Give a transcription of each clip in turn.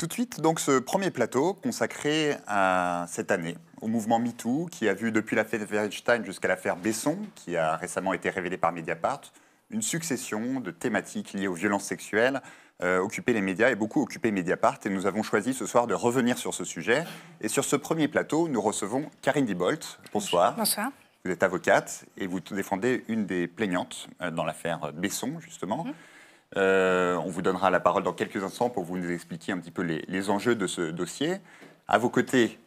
Tout de suite, donc, ce premier plateau consacré à cette année, au mouvement MeToo, qui a vu depuis l'affaire Weinstein jusqu'à l'affaire Besson, qui a récemment été révélée par Mediapart, une succession de thématiques liées aux violences sexuelles occuper les médias et beaucoup occuper Mediapart. Et nous avons choisi ce soir de revenir sur ce sujet. Et sur ce premier plateau, nous recevons Karine Diebolt. Bonsoir. Bonsoir. Vous êtes avocate et vous défendez une des plaignantes dans l'affaire Besson, justement. On vous donnera la parole dans quelques instants pour vous nous expliquer un petit peu les enjeux de ce dossier. À vos côtés,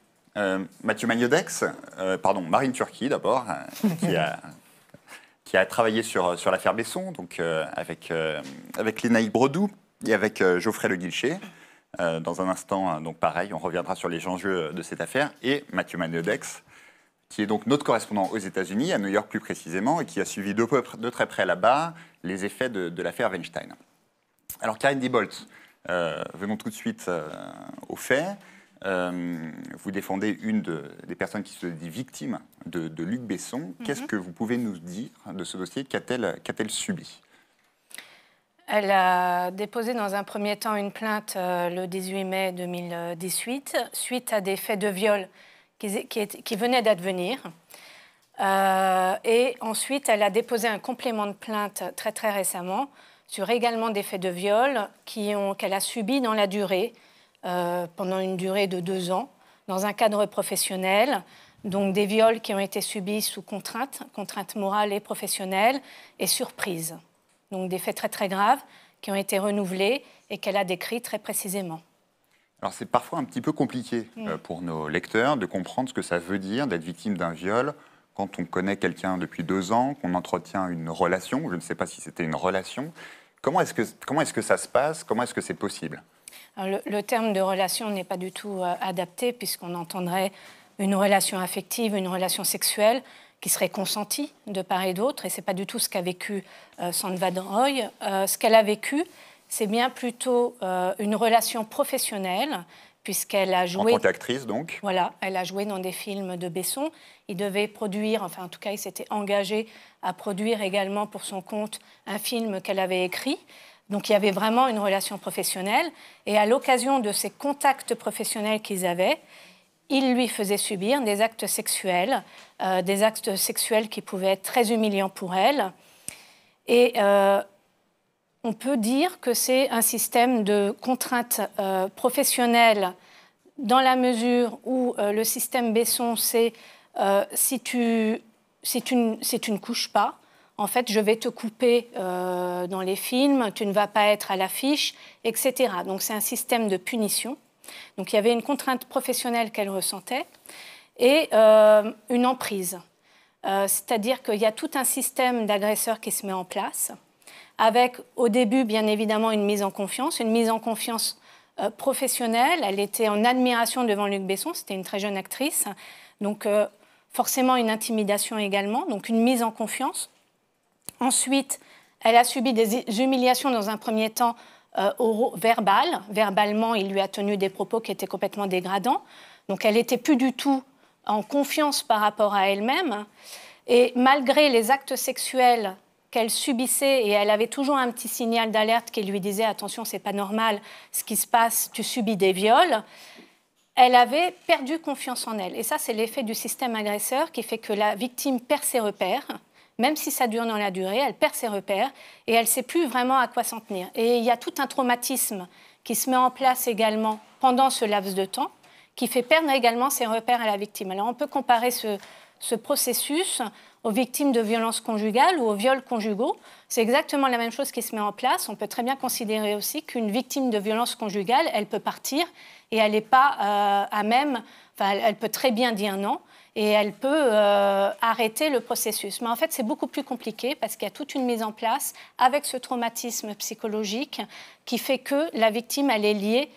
Mathieu Magnodex, Marine Turki d'abord, qui a travaillé sur l'affaire Besson, donc avec Lénaïque Bredou et avec Geoffrey Le Guilcher. Dans un instant, donc pareil, on reviendra sur les enjeux de cette affaire. Et Mathieu Magnodex, qui est donc notre correspondant aux États-Unis, à New York plus précisément, et qui a suivi de très près là-bas les effets de l'affaire Weinstein. Alors, Karine Diebolt, venons tout de suite aux faits. Vous défendez une des personnes qui se dit victime de Luc Besson. Qu'est-ce que vous pouvez nous dire de ce dossier? Qu'a-t-elle subi? Elle a déposé dans un premier temps une plainte le 18 mai 2018, suite à des faits de viol qui venaient d'advenir. Et ensuite, elle a déposé un complément de plainte très récemment sur également des faits de viol qu'elle a subis dans la durée, pendant une durée de 2 ans, dans un cadre professionnel. Donc des viols qui ont été subis sous contrainte morale et professionnelle, et surprise. Donc des faits très graves qui ont été renouvelés et qu'elle a décrits très précisément. Alors c'est parfois un petit peu compliqué pour nos lecteurs de comprendre ce que ça veut dire d'être victime d'un viol quand on connaît quelqu'un depuis 2 ans, qu'on entretient une relation. Je ne sais pas si c'était une relation. Comment est-ce que ça se passe? Comment est-ce que c'est possible? Alors, le terme de relation n'est pas du tout adapté, puisqu'on entendrait une relation affective, une relation sexuelle qui serait consentie de part et d'autre, et ce n'est pas du tout ce qu'a vécu Sandra Roy. Ce qu'elle a vécu, c'est bien plutôt une relation professionnelle, puisqu'elle a joué... En tant qu'actrice, donc? Voilà, elle a joué dans des films de Besson. Il devait produire, enfin en tout cas, il s'était engagé à produire également pour son compte un film qu'elle avait écrit. Donc il y avait vraiment une relation professionnelle. Et à l'occasion de ces contacts professionnels qu'ils avaient, il lui faisait subir des actes sexuels qui pouvaient être très humiliants pour elle. Et on peut dire que c'est un système de contrainte professionnelle, dans la mesure où le système Besson, c'est si tu ne couches pas, en fait, je vais te couper dans les films, tu ne vas pas être à l'affiche, etc. Donc c'est un système de punition. Donc il y avait une contrainte professionnelle qu'elle ressentait et une emprise. C'est-à-dire qu'il y a tout un système d'agresseurs qui se met en place, avec au début, bien évidemment, une mise en confiance professionnelle. Elle était en admiration devant Luc Besson, c'était une très jeune actrice, donc forcément une intimidation également, donc une mise en confiance. Ensuite, elle a subi des humiliations dans un premier temps verbales. Verbalement, il lui a tenu des propos qui étaient complètement dégradants, donc elle n'était plus du tout en confiance par rapport à elle-même. Et malgré les actes sexuels qu'elle subissait, et elle avait toujours un petit signal d'alerte qui lui disait « Attention, c'est pas normal, ce qui se passe, tu subis des viols », elle avait perdu confiance en elle. Et ça, c'est l'effet du système agresseur qui fait que la victime perd ses repères, même si ça dure dans la durée, elle perd ses repères et elle ne sait plus vraiment à quoi s'en tenir. Et il y a tout un traumatisme qui se met en place également pendant ce laps de temps, qui fait perdre également ses repères à la victime. Alors on peut comparer ce processus aux victimes de violences conjugales ou aux viols conjugaux. C'est exactement la même chose qui se met en place. On peut très bien considérer aussi qu'une victime de violences conjugales, elle peut partir et elle n'est pas à même... Enfin, elle peut très bien dire non et elle peut arrêter le processus. Mais en fait, c'est beaucoup plus compliqué parce qu'il y a toute une mise en place avec ce traumatisme psychologique qui fait que la victime, elle est liée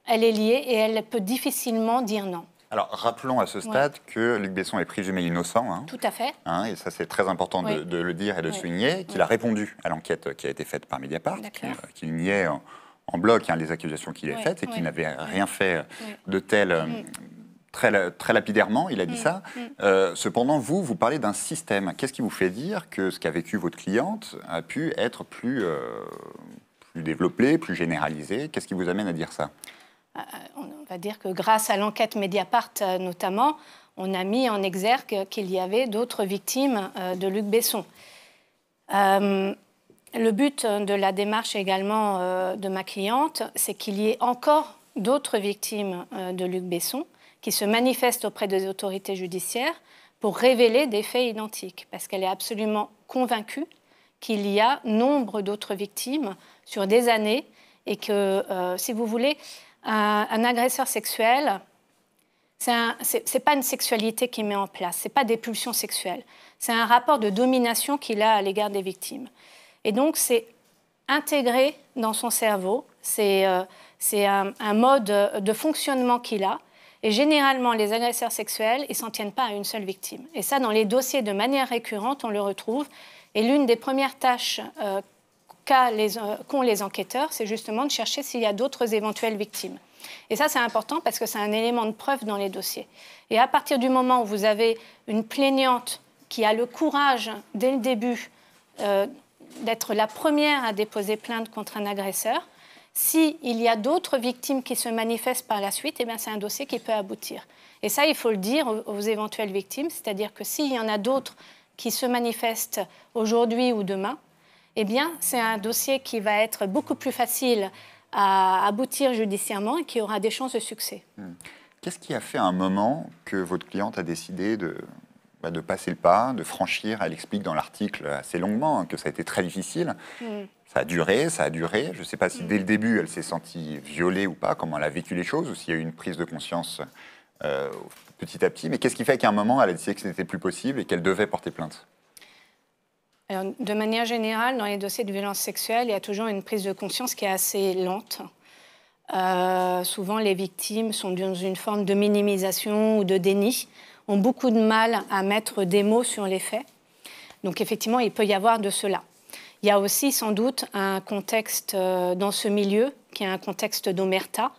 et elle peut difficilement dire non. Alors, rappelons à ce stade que Luc Besson est présumé innocent. Tout à fait. Et ça, c'est très important de le dire et de souligner, qu'il a répondu à l'enquête qui a été faite par Mediapart, qu'il niait en bloc les accusations qu'il a faites et qu'il n'avait rien fait de tel... Très lapidairement, il a dit ça. Cependant, vous parlez d'un système. Qu'est-ce qui vous fait dire que ce qu'a vécu votre cliente a pu être plus plus développée, plus généralisée. Qu'est-ce qui vous amène à dire ça? On va dire que grâce à l'enquête Mediapart notamment, on a mis en exergue qu'il y avait d'autres victimes de Luc Besson. Le but de la démarche également de ma cliente, c'est qu'il y ait encore d'autres victimes de Luc Besson qui se manifestent auprès des autorités judiciaires pour révéler des faits identiques, parce qu'elle est absolument convaincue qu'il y a nombre d'autres victimes sur des années et que, si vous voulez, un agresseur sexuel, c'est pas une sexualité qu'il met en place, c'est pas des pulsions sexuelles, c'est un rapport de domination qu'il a à l'égard des victimes. Et donc, c'est intégré dans son cerveau, c'est un mode de fonctionnement qu'il a. Et généralement, les agresseurs sexuels, ils ne s'en tiennent pas à une seule victime. Et ça, dans les dossiers, de manière récurrente, on le retrouve. Et l'une des premières tâches qu'ont les enquêteurs, c'est justement de chercher s'il y a d'autres éventuelles victimes. Et ça, c'est important parce que c'est un élément de preuve dans les dossiers. Et à partir du moment où vous avez une plaignante qui a le courage, dès le début, d'être la première à déposer plainte contre un agresseur, s'il y a d'autres victimes qui se manifestent par la suite, eh bien, c'est un dossier qui peut aboutir. Et ça, il faut le dire aux éventuelles victimes, c'est-à-dire que s'il y en a d'autres qui se manifestent aujourd'hui ou demain, eh bien, c'est un dossier qui va être beaucoup plus facile à aboutir judiciairement et qui aura des chances de succès. Qu'est-ce qui a fait à un moment que votre cliente a décidé de passer le pas, de franchir? Elle explique dans l'article assez longuement que ça a été très difficile. Ça a duré. Je ne sais pas si dès le début, elle s'est sentie violée ou pas, comment elle a vécu les choses, ou s'il y a eu une prise de conscience petit à petit. Mais qu'est-ce qui fait qu'à un moment, elle a décidé que ce n'était plus possible et qu'elle devait porter plainte? Alors, de manière générale, dans les dossiers de violence sexuelle, il y a toujours une prise de conscience qui est assez lente. Souvent, les victimes sont dans une forme de minimisation ou de déni, ont beaucoup de mal à mettre des mots sur les faits. Donc, effectivement, il peut y avoir de cela. Il y a aussi, sans doute, un contexte dans ce milieu qui est un contexte d'omerta.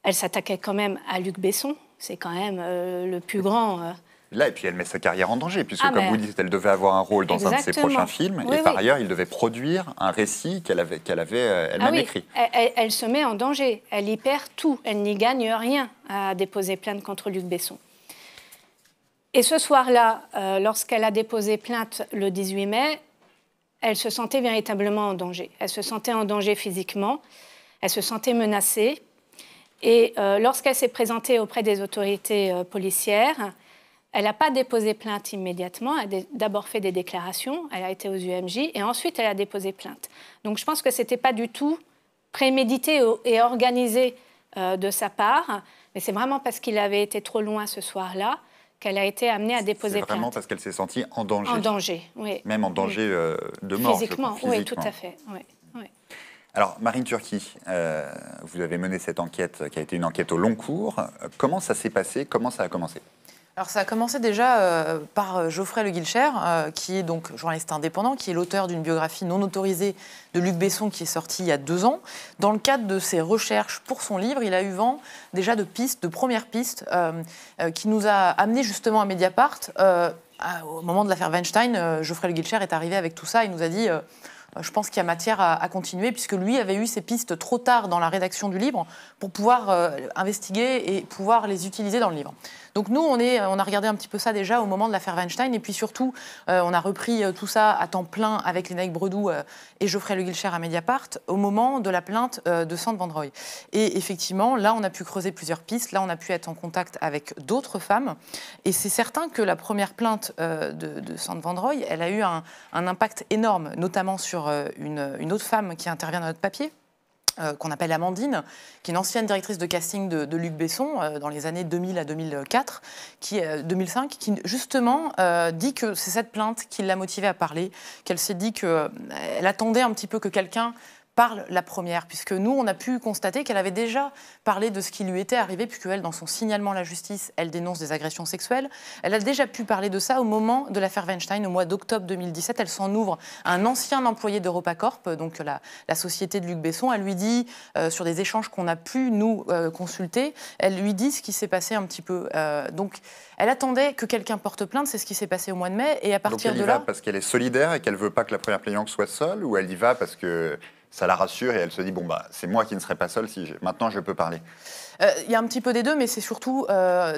Elle s'attaquait quand même à Luc Besson. C'est quand même le plus grand... Là, et puis elle met sa carrière en danger, puisque comme vous dites, elle devait avoir un rôle dans un de ses prochains films, et par ailleurs, il devait produire un récit qu'elle avait elle-même écrit. Elle se met en danger, elle y perd tout, elle n'y gagne rien à déposer plainte contre Luc Besson. Et ce soir-là, lorsqu'elle a déposé plainte le 18 mai, elle se sentait véritablement en danger. Elle se sentait en danger physiquement, elle se sentait menacée, et lorsqu'elle s'est présentée auprès des autorités policières, elle n'a pas déposé plainte immédiatement, elle a d'abord fait des déclarations, elle a été aux UMJ et ensuite elle a déposé plainte. Donc je pense que ce n'était pas du tout prémédité et organisé de sa part, mais c'est vraiment parce qu'il avait été trop loin ce soir-là qu'elle a été amenée à déposer plainte. C'est vraiment parce qu'elle s'est sentie en danger. En danger, oui. Même en danger de mort. Physiquement, oui, tout à fait. Oui. Alors, Marine Turki, vous avez mené cette enquête qui a été une enquête au long cours. Comment ça s'est passé? Comment ça a commencé? Alors ça a commencé déjà par Geoffrey Le Guilcher, qui est donc journaliste indépendant, qui est l'auteur d'une biographie non autorisée de Luc Besson qui est sortie il y a 2 ans. Dans le cadre de ses recherches pour son livre, il a eu vent déjà de premières pistes, qui nous a amené justement à Mediapart. Au moment de l'affaire Weinstein, Geoffrey Le Guilcher est arrivé avec tout ça, il nous a dit... je pense qu'il y a matière à continuer, puisque lui avait eu ces pistes trop tard dans la rédaction du livre pour pouvoir investiguer et pouvoir les utiliser dans le livre. Donc nous, on a regardé un petit peu ça déjà au moment de l'affaire Weinstein, et puis surtout, on a repris tout ça à temps plein avec Lénaïque Bredou et Geoffrey Le Guilcher à Mediapart au moment de la plainte de Sand Van Rooij. Et effectivement, là, on a pu creuser plusieurs pistes, là, on a pu être en contact avec d'autres femmes, et c'est certain que la première plainte de Sand Van Rooij, elle a eu un impact énorme, notamment sur une autre femme qui intervient dans notre papier, qu'on appelle Amandine, qui est une ancienne directrice de casting de Luc Besson dans les années 2000 à 2004, 2005, qui justement dit que c'est cette plainte qui l'a motivée à parler, qu'elle s'est dit qu'elle attendait un petit peu que quelqu'un parle la première, puisque nous, on a pu constater qu'elle avait déjà parlé de ce qui lui était arrivé, puisqu'elle, dans son signalement à la justice, elle dénonce des agressions sexuelles. Elle a déjà pu parler de ça au moment de l'affaire Weinstein, au mois d'octobre 2017. Elle s'en ouvre à un ancien employé d'EuropaCorp, donc la société de Luc Besson. Elle lui dit, sur des échanges qu'on a pu, nous, consulter, elle lui dit ce qui s'est passé un petit peu. Donc, elle attendait que quelqu'un porte plainte, c'est ce qui s'est passé au mois de mai, et à partir de là... Donc elle y va parce qu'elle est solidaire et qu'elle ne veut pas que la première plaignante soit seule, ou elle y va parce que... ça la rassure et elle se dit, bon, bah, c'est moi qui ne serai pas seule, maintenant je peux parler. Il y a un petit peu des deux, mais c'est surtout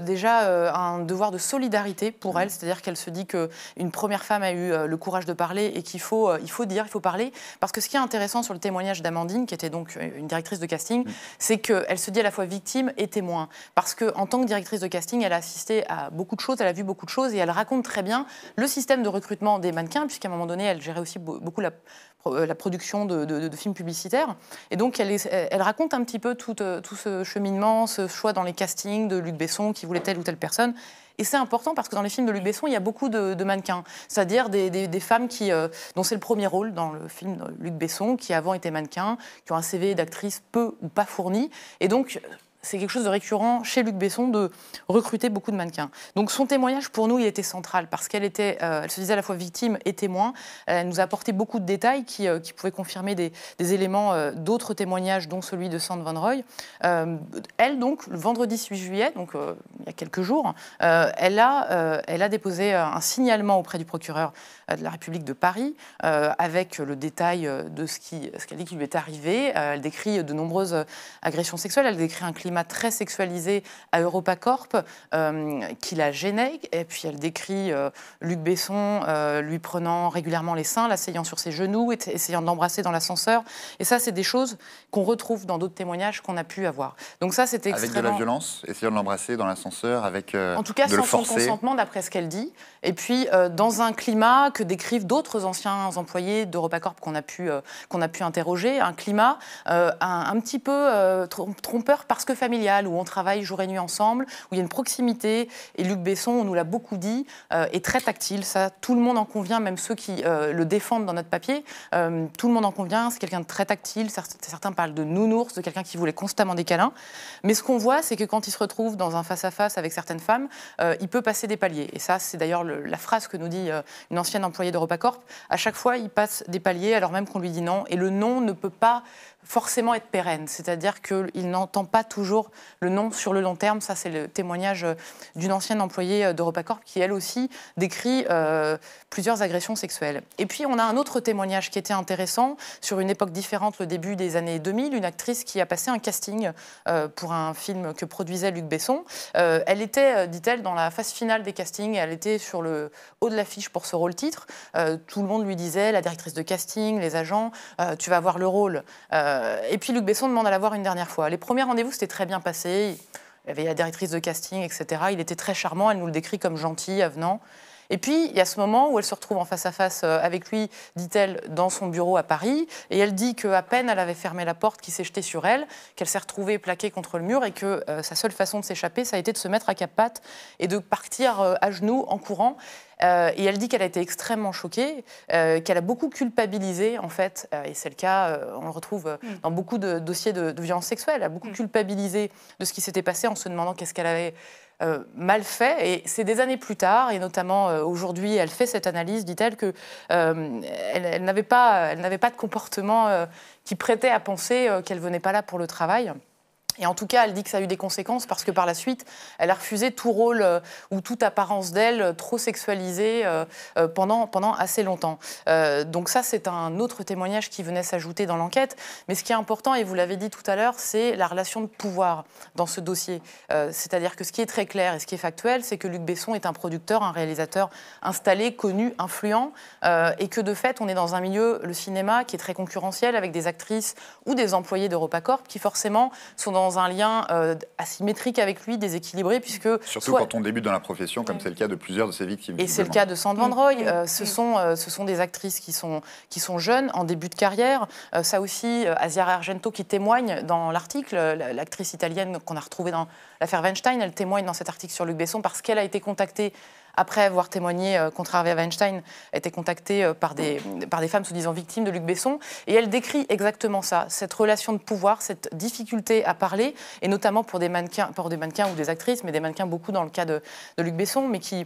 déjà un devoir de solidarité pour elle, c'est-à-dire qu'elle se dit qu'une première femme a eu le courage de parler et qu'il faut dire, il faut parler. Parce que ce qui est intéressant sur le témoignage d'Amandine, qui était donc une directrice de casting, c'est qu'elle se dit à la fois victime et témoin. Parce qu'en tant que directrice de casting, elle a assisté à beaucoup de choses, elle a vu beaucoup de choses et elle raconte très bien le système de recrutement des mannequins, puisqu'à un moment donné, elle gérait aussi beaucoup la production de films publicitaires. Et donc, elle raconte un petit peu tout ce cheminement, ce choix dans les castings de Luc Besson qui voulait telle ou telle personne. Et c'est important parce que dans les films de Luc Besson, il y a beaucoup de mannequins, c'est-à-dire des femmes dont c'est le premier rôle dans le film de Luc Besson, qui avant étaient mannequins, qui ont un CV d'actrice peu ou pas fourni. Et donc, c'est quelque chose de récurrent chez Luc Besson de recruter beaucoup de mannequins. Donc son témoignage, pour nous, il était central parce qu'elle elle se disait à la fois victime et témoin. Elle nous a apporté beaucoup de détails qui pouvaient confirmer des éléments d'autres témoignages, dont celui de Sand Van Roy. Elle, donc, le vendredi 8 juillet, donc il y a quelques jours, elle a déposé un signalement auprès du procureur de la République de Paris avec le détail de ce qu'elle dit qui lui est arrivé. Elle décrit de nombreuses agressions sexuelles. Elle décrit un climat très sexualisé à EuropaCorp qui la gênait. Et puis elle décrit Luc Besson lui prenant régulièrement les seins, l'asseyant sur ses genoux, essayant de l'embrasser dans l'ascenseur. Et ça, c'est des choses qu'on retrouve dans d'autres témoignages qu'on a pu avoir. Donc ça, c'était extrêmement... Avec de la violence, essayant de l'embrasser dans l'ascenseur, avec en tout cas, de le sans forcer. son consentement, d'après ce qu'elle dit. Et puis, dans un climat que décrivent d'autres anciens employés d'EuropaCorp qu'on a pu interroger, un climat un petit peu trompeur parce que familial, où on travaille jour et nuit ensemble, où il y a une proximité. Et Luc Besson, on nous l'a beaucoup dit, est très tactile. Ça, tout le monde en convient, même ceux qui le défendent dans notre papier. Tout le monde en convient, c'est quelqu'un de très tactile. Certains parlent de nounours, de quelqu'un qui voulait constamment des câlins. Mais ce qu'on voit, c'est que quand il se retrouve dans un face-à-face avec certaines femmes, il peut passer des paliers. Et ça, c'est d'ailleurs la phrase que nous dit une ancienne employée d'EuropaCorp. À chaque fois, il passe des paliers alors même qu'on lui dit non. Et le non ne peut pas forcément être pérenne. C'est-à-dire qu'il n'entend pas toujours le non sur le long terme. Ça, c'est le témoignage d'une ancienne employée d'EuropaCorp qui, elle aussi, décrit plusieurs agressions sexuelles. Et puis, on a un autre témoignage qui était intéressant, sur une époque différente, le début des années 2000, une actrice qui a passé un casting pour un film que produisait Luc Besson. Elle était, dit-elle, dans la phase finale des castings, elle était sur le haut de l'affiche pour ce rôle-titre. Tout le monde lui disait, la directrice de casting, les agents, tu vas avoir le rôle. Et puis Luc Besson demande à la voir une dernière fois. Les premiers rendez-vous, c'était très bien passé. Il y avait la directrice de casting, etc. Il était très charmant, elle nous le décrit comme gentil, avenant. Et puis, il y a ce moment où elle se retrouve en face-à-face avec lui, dit-elle, dans son bureau à Paris. Et elle dit qu'à peine elle avait fermé la porte qui s'est jetée sur elle, qu'elle s'est retrouvée plaquée contre le mur et que sa seule façon de s'échapper, ça a été de se mettre à quatre pattes et de partir à genoux en courant. Et elle dit qu'elle a été extrêmement choquée, qu'elle a beaucoup culpabilisé, en fait, et c'est le cas, on le retrouve dans beaucoup de dossiers de violences sexuelles, elle a beaucoup culpabilisé de ce qui s'était passé en se demandant qu'est-ce qu'elle avait mal fait. Et c'est des années plus tard, et notamment aujourd'hui, elle fait cette analyse, dit-elle, qu'elle n'avait pas de comportement qui prêtait à penser qu'elle ne venait pas là pour le travail. Et en tout cas, elle dit que ça a eu des conséquences parce que par la suite, elle a refusé tout rôle ou toute apparence d'elle trop sexualisée pendant assez longtemps. Donc ça, c'est un autre témoignage qui venait s'ajouter dans l'enquête. Mais ce qui est important, et vous l'avez dit tout à l'heure, c'est la relation de pouvoir dans ce dossier. C'est-à-dire que ce qui est très clair et ce qui est factuel, c'est que Luc Besson est un producteur, un réalisateur installé, connu, influent, et que de fait, on est dans un milieu, le cinéma, qui est très concurrentiel avec des actrices ou des employés d'EuropaCorp qui forcément sont dans un lien asymétrique avec lui, déséquilibré, puisque... Surtout quand on débute dans la profession, comme c'est le cas de plusieurs de ses victimes. Et c'est le cas de Sand Van Roy. Ce sont des actrices qui sont jeunes, en début de carrière. Ça aussi, Asia Argento qui témoigne dans l'article, l'actrice italienne qu'on a retrouvée dans l'affaire Weinstein, elle témoigne dans cet article sur Luc Besson parce qu'elle a été contactée après avoir témoigné contre Harvey Weinstein, a été contactée par des femmes soi-disant victimes de Luc Besson. Et elle décrit exactement ça, cette relation de pouvoir, cette difficulté à parler, et notamment pour des mannequins ou des actrices, mais des mannequins beaucoup dans le cas de Luc Besson, mais qui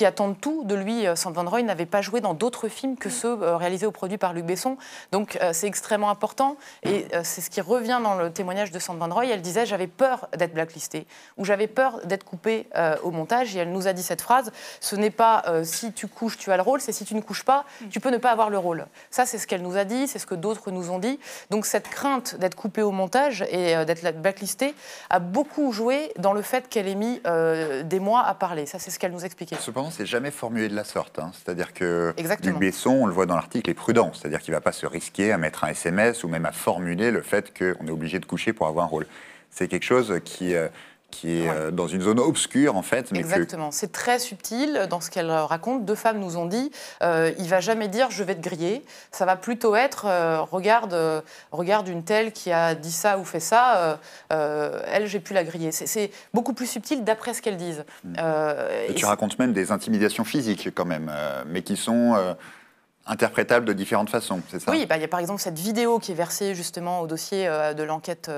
attendent tout de lui. Sand Van Roy n'avait pas joué dans d'autres films que ceux réalisés ou produits par Luc Besson. Donc c'est extrêmement important. Et c'est ce qui revient dans le témoignage de Sand Van Roy. Elle disait « j'avais peur d'être blacklistée » ou « j'avais peur d'être coupée au montage ». Et elle nous a dit cette phrase phrase, ce n'est pas si tu couches, tu as le rôle, c'est si tu ne couches pas, tu peux ne pas avoir le rôle. Ça, c'est ce qu'elle nous a dit, c'est ce que d'autres nous ont dit. Donc cette crainte d'être coupée au montage et d'être blacklistée a beaucoup joué dans le fait qu'elle ait mis des mois à parler. Ça, c'est ce qu'elle nous expliquait. Cependant, c'est jamais formulé de la sorte. Hein. C'est-à-dire que Exactement. Luc Besson, on le voit dans l'article, est prudent. C'est-à-dire qu'il ne va pas se risquer à mettre un SMS ou même à formuler le fait qu'on est obligé de coucher pour avoir un rôle. C'est quelque chose qui est dans une zone obscure, en fait. Mais exactement. C'est très subtil dans ce qu'elle raconte. 2 femmes nous ont dit il ne va jamais dire « je vais te griller ». Ça va plutôt être regarde une telle qui a dit ça ou fait ça, elle, j'ai pu la griller ». C'est beaucoup plus subtil d'après ce qu'elles disent. Et tu racontes même des intimidations physiques, quand même, mais qui sont interprétable de différentes façons, c'est ça? Oui, il y a par exemple cette vidéo qui est versée justement au dossier de l'enquête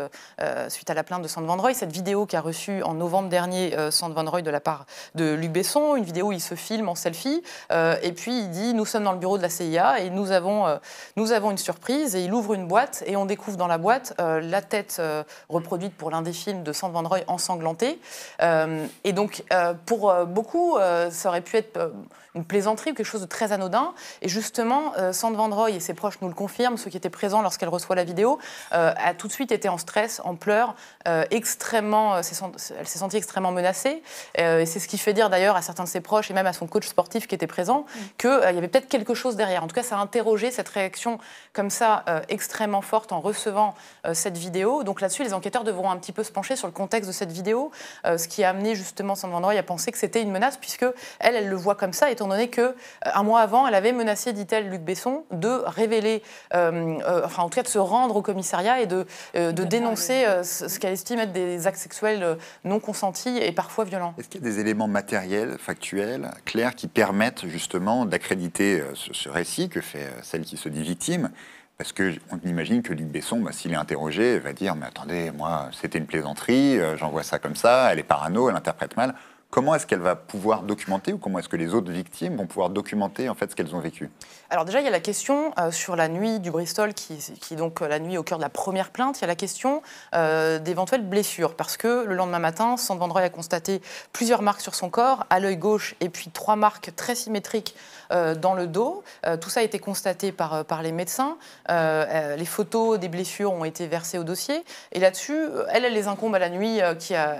suite à la plainte de Sander Van Rooij, cette vidéo qui a reçu en novembre dernier Sander Van Rooij de la part de Luc Besson, une vidéo où il se filme en selfie, et puis il dit « nous sommes dans le bureau de la CIA et nous avons une surprise », et il ouvre une boîte et on découvre dans la boîte la tête reproduite pour l'un des films de Sander Van Rooij ensanglantée. Et donc pour beaucoup, ça aurait pu être une plaisanterie ou quelque chose de très anodin, et justement, Sander Van Rooij et ses proches nous le confirment, ceux qui étaient présents lorsqu'elle reçoit la vidéo, a tout de suite été en stress, en pleurs, elle s'est sentie extrêmement menacée, et c'est ce qui fait dire d'ailleurs à certains de ses proches, et même à son coach sportif qui était présent, qu'il y avait peut-être quelque chose derrière. En tout cas, ça a interrogé cette réaction comme ça, extrêmement forte en recevant cette vidéo. Donc là-dessus, les enquêteurs devront un petit peu se pencher sur le contexte de cette vidéo, ce qui a amené justement Sander Van Rooij à penser que c'était une menace, puisque elle le voit comme ça, étant donné qu'un mois avant, elle avait menacé, dit-elle, Luc Besson, de révéler, en tout cas de se rendre au commissariat et de dénoncer ce qu'elle estime être des actes sexuels non consentis et parfois violents. Est-ce qu'il y a des éléments matériels, factuels, clairs, qui permettent justement d'accréditer ce récit que fait celle qui se dit victime? Parce qu'on imagine que Luc Besson, s'il est interrogé, va dire « mais attendez, moi, c'était une plaisanterie, j'envoie ça comme ça, elle est parano, elle interprète mal ». Comment est-ce qu'elle va pouvoir documenter, ou comment est-ce que les autres victimes vont pouvoir documenter en fait ce qu'elles ont vécu? Alors déjà, il y a la question sur la nuit du Bristol, qui est donc la nuit au cœur de la première plainte. Il y a la question d'éventuelles blessures, parce que le lendemain matin, Sander Van Rooij a constaté plusieurs marques sur son corps, à l'œil gauche, et puis 3 marques très symétriques dans le dos. Tout ça a été constaté par les médecins. Les photos des blessures ont été versées au dossier. Et là-dessus, elle les incombe à la nuit qui a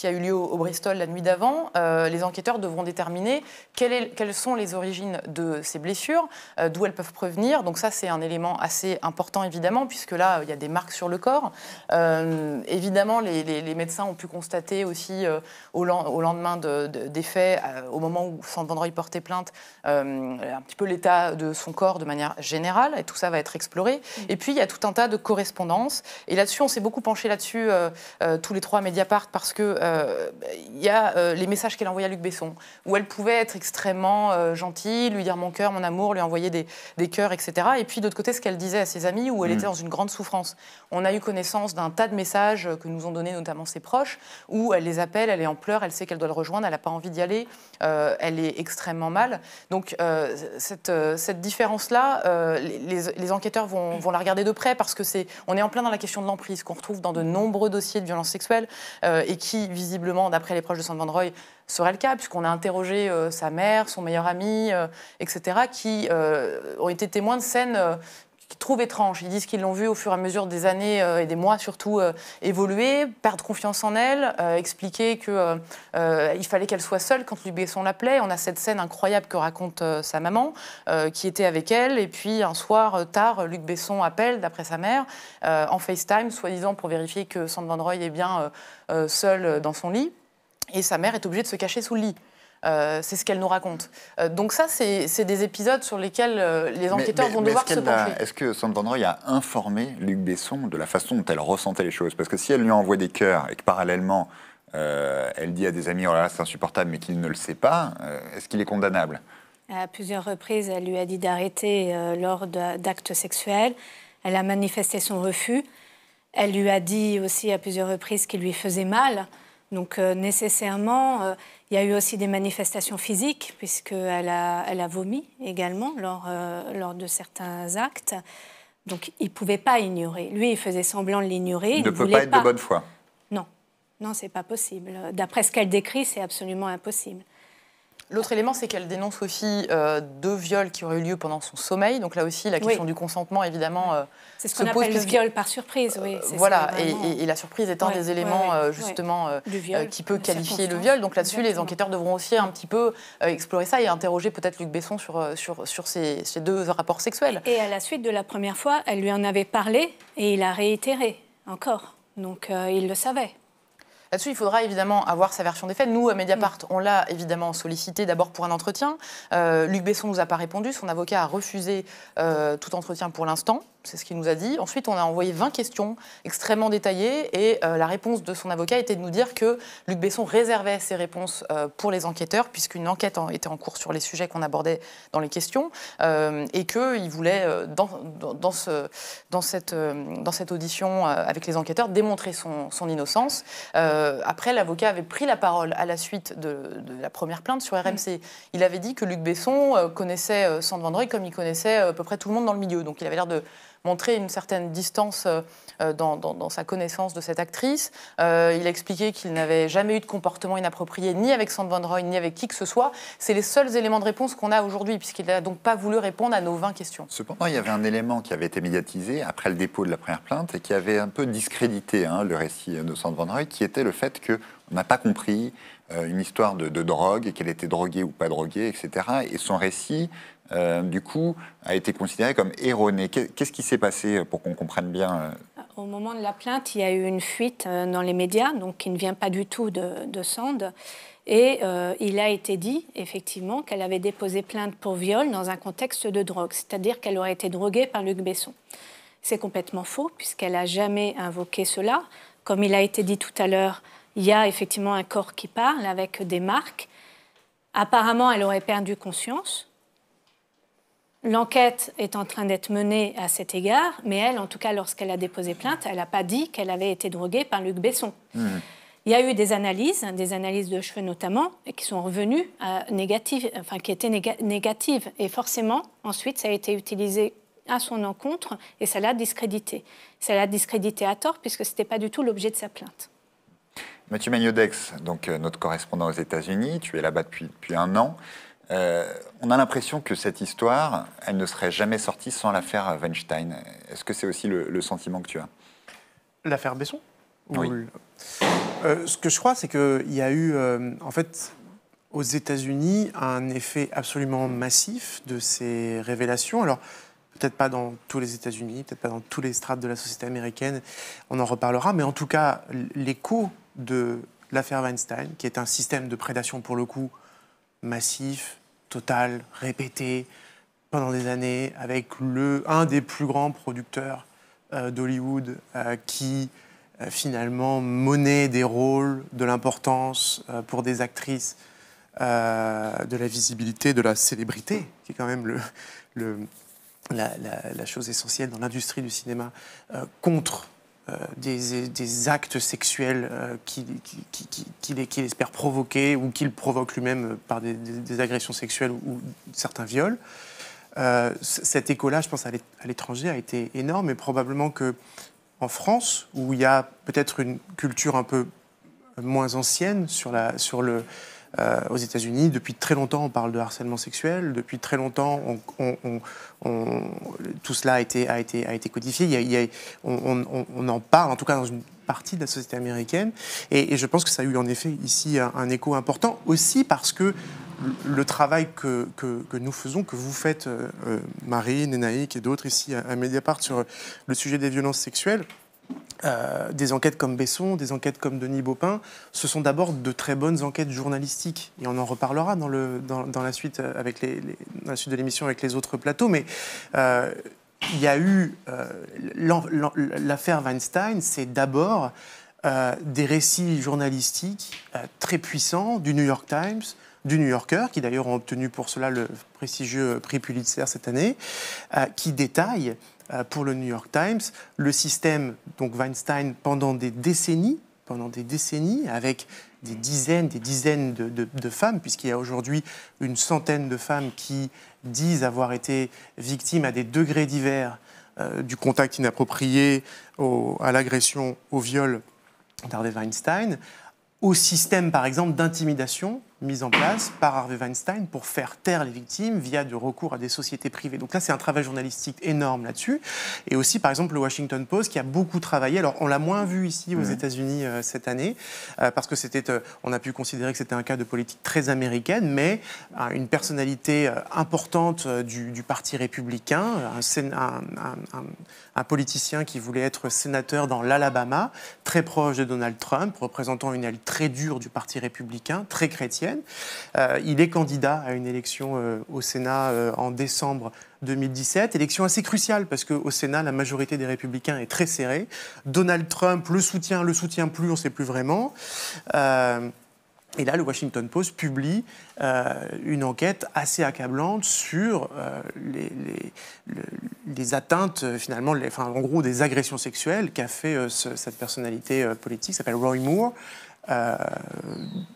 eu lieu au Bristol la nuit d'avant. Les enquêteurs devront déterminer quelles sont les origines de ces blessures, d'où elles peuvent provenir. Donc ça, c'est un élément assez important, évidemment, puisque là, il y a des marques sur le corps. Évidemment, les médecins ont pu constater aussi, au lendemain des faits, au moment où Sander Van Rooij portait plainte, un petit peu l'état de son corps de manière générale, et tout ça va être exploré. Et puis, il y a tout un tas de correspondances. Et là-dessus, on s'est beaucoup penché là-dessus, tous les 3 Mediapart, parce que il y a les messages qu'elle envoyait à Luc Besson, où elle pouvait être extrêmement gentille, lui dire mon cœur, mon amour, lui envoyer des cœurs, etc. Et puis, d'autre côté, ce qu'elle disait à ses amis, où elle était dans une grande souffrance. On a eu connaissance d'un tas de messages que nous ont donnés notamment ses proches, où elle les appelle, elle est en pleurs, elle sait qu'elle doit le rejoindre, elle n'a pas envie d'y aller, elle est extrêmement mal. Donc, cette différence-là, les enquêteurs vont la regarder de près, parce que on est en plein dans la question de l'emprise, qu'on retrouve dans de nombreux dossiers de violences sexuelles, et qui, visiblement, d'après les proches de Sander Van Rooij, serait le cas, puisqu'on a interrogé sa mère, son meilleur ami, etc., qui ont été témoins de scènes qu'ils trouvent étranges. Ils disent qu'ils l'ont vue au fur et à mesure des années et des mois surtout évoluer, perdre confiance en elle, expliquer qu'il fallait qu'elle soit seule quand Luc Besson l'appelait. On a cette scène incroyable que raconte sa maman, qui était avec elle, et puis un soir tard, Luc Besson appelle, d'après sa mère, en FaceTime, soi-disant pour vérifier que Sander Van Rooij est bien seule dans son lit. Et sa mère est obligée de se cacher sous le lit. C'est ce qu'elle nous raconte. Donc ça, c'est des épisodes sur lesquels les enquêteurs vont devoir se pencher. Est-ce que Sander Van Rooij a informé Luc Besson de la façon dont elle ressentait les choses? Parce que si elle lui envoie des cœurs et que parallèlement, elle dit à des amis « oh là là, c'est insupportable », mais qu'il ne le sait pas, est-ce qu'il est condamnable? À plusieurs reprises, elle lui a dit d'arrêter lors d'actes sexuels. Elle a manifesté son refus. Elle lui a dit aussi à plusieurs reprises qu'il lui faisait mal. Donc nécessairement, il y a eu aussi des manifestations physiques, puisqu'elle a vomi également lors de certains actes. Donc il ne pouvait pas ignorer. Lui, il faisait semblant de l'ignorer. Il ne peut pas être de bonne foi. Non, ce n'est pas possible. D'après ce qu'elle décrit, c'est absolument impossible. L'autre élément, c'est qu'elle dénonce aussi 2 viols qui auraient eu lieu pendant son sommeil. Donc là aussi, la question du consentement, évidemment, c'est ce qu'on appelle le viol par surprise. Oui, voilà, et la surprise est un des éléments, justement, qui peut qualifier le viol. Donc là-dessus, les enquêteurs devront aussi un petit peu explorer ça et interroger peut-être Luc Besson sur ces 2 rapports sexuels. Et à la suite de la première fois, elle lui en avait parlé et il a réitéré encore. Donc il le savait. Là-dessus, il faudra évidemment avoir sa version des faits. Nous, à Mediapart, on l'a évidemment sollicité d'abord pour un entretien. Luc Besson ne nous a pas répondu. Son avocat a refusé tout entretien pour l'instant. C'est ce qu'il nous a dit. Ensuite, on a envoyé 20 questions extrêmement détaillées et la réponse de son avocat était de nous dire que Luc Besson réservait ses réponses pour les enquêteurs puisqu'une enquête était en cours sur les sujets qu'on abordait dans les questions et qu'il voulait, dans cette audition avec les enquêteurs, démontrer son innocence. Après, l'avocat avait pris la parole à la suite de la première plainte sur RMC. Il avait dit que Luc Besson connaissait Sandre Van Droy comme il connaissait à peu près tout le monde dans le milieu. Donc il avait l'air de montrer une certaine distance dans sa connaissance de cette actrice. Il a expliqué qu'il n'avait jamais eu de comportement inapproprié ni avec Sandre Van Droy ni avec qui que ce soit. C'est les seuls éléments de réponse qu'on a aujourd'hui puisqu'il n'a donc pas voulu répondre à nos 20 questions. Cependant, il y avait un élément qui avait été médiatisé après le dépôt de la première plainte et qui avait un peu discrédité le récit de Sandre Van Droy, qui était le fait qu'on n'a pas compris une histoire de drogue et qu'elle était droguée ou pas droguée, etc. Et son récit, du coup, a été considéré comme erroné. Qu'est-ce qui s'est passé pour qu'on comprenne bien Au moment de la plainte, il y a eu une fuite dans les médias, donc qui ne vient pas du tout de Sand. Et il a été dit, effectivement, qu'elle avait déposé plainte pour viol dans un contexte de drogue, c'est-à-dire qu'elle aurait été droguée par Luc Besson. C'est complètement faux, puisqu'elle n'a jamais invoqué cela. Comme il a été dit tout à l'heure, il y a effectivement un corps qui parle avec des marques. Apparemment, elle aurait perdu conscience. L'enquête est en train d'être menée à cet égard, mais elle, en tout cas, lorsqu'elle a déposé plainte, elle n'a pas dit qu'elle avait été droguée par Luc Besson. Il y a eu des analyses de cheveux notamment, qui sont revenues négatives, enfin qui étaient négatives. Et forcément, ensuite, ça a été utilisé à son encontre et ça l'a discrédité. Ça l'a discrédité à tort puisque ce n'était pas du tout l'objet de sa plainte. Mathieu Magnodex, donc notre correspondant aux États-Unis, tu es là-bas depuis 1 an. On a l'impression que cette histoire, elle ne serait jamais sortie sans l'affaire Weinstein. Est-ce que c'est aussi le sentiment que tu as? L'affaire Besson? Oui. Ce que je crois, c'est qu'il y a eu, en fait, aux États-Unis, un effet absolument massif de ces révélations. Alors, peut-être pas dans tous les États-Unis, peut-être pas dans tous les strates de la société américaine, on en reparlera, mais en tout cas, l'écho de l'affaire Weinstein, qui est un système de prédation, pour le coup, massif, total, répété, pendant des années, avec un des plus grands producteurs d'Hollywood qui, finalement, monnaie des rôles, de l'importance pour des actrices, de la visibilité, de la célébrité, qui est quand même la chose essentielle dans l'industrie du cinéma, contre des actes sexuels qu'il espère provoquer ou qu'il provoque lui-même par des agressions sexuelles ou certains viols. Cet écho-là, je pense, à l'étranger a été énorme et probablement qu'en France, où il y a peut-être une culture un peu moins ancienne aux États-Unis, depuis très longtemps, on parle de harcèlement sexuel. Depuis très longtemps, tout cela a été codifié. On en parle, en tout cas dans une partie de la société américaine. Et je pense que ça a eu en effet ici un écho important, aussi parce que le travail que nous faisons, que vous faites, Marine, Enaïk et d'autres ici à Mediapart, sur le sujet des violences sexuelles, des enquêtes comme Besson, des enquêtes comme Denis Baupin, ce sont d'abord de très bonnes enquêtes journalistiques. Et on en reparlera dans la suite dans la suite de l'émission avec les autres plateaux. Mais il y a eu l'affaire Weinstein, c'est d'abord des récits journalistiques très puissants du New York Times, du New Yorker, qui d'ailleurs ont obtenu pour cela le prestigieux prix Pulitzer cette année, qui détaillent pour le New York Times le système, donc Weinstein, pendant des décennies, avec des dizaines de femmes, puisqu'il y a aujourd'hui une centaine de femmes qui disent avoir été victimes à des degrés divers du contact inapproprié à l'agression, au viol d'Harvey Weinstein, au système, par exemple, d'intimidation mis en place par Harvey Weinstein pour faire taire les victimes via du recours à des sociétés privées. Donc là, c'est un travail journalistique énorme là-dessus. Et aussi, par exemple, le Washington Post qui a beaucoup travaillé. Alors, on l'a moins vu ici aux États-Unis cette année, parce que on a pu considérer que c'était un cas de politique très américaine, mais une personnalité importante du Parti républicain, un politicien qui voulait être sénateur dans l'Alabama, très proche de Donald Trump, représentant une aile très dure du Parti républicain, très chrétienne. Il est candidat à une élection au Sénat en décembre 2017, élection assez cruciale parce qu'au Sénat, la majorité des républicains est très serrée. Donald Trump le soutient plus, on ne sait plus vraiment. Et là, le Washington Post publie une enquête assez accablante sur les atteintes, finalement, en gros, des agressions sexuelles qu'a fait cette personnalité politique, qui s'appelle Roy Moore.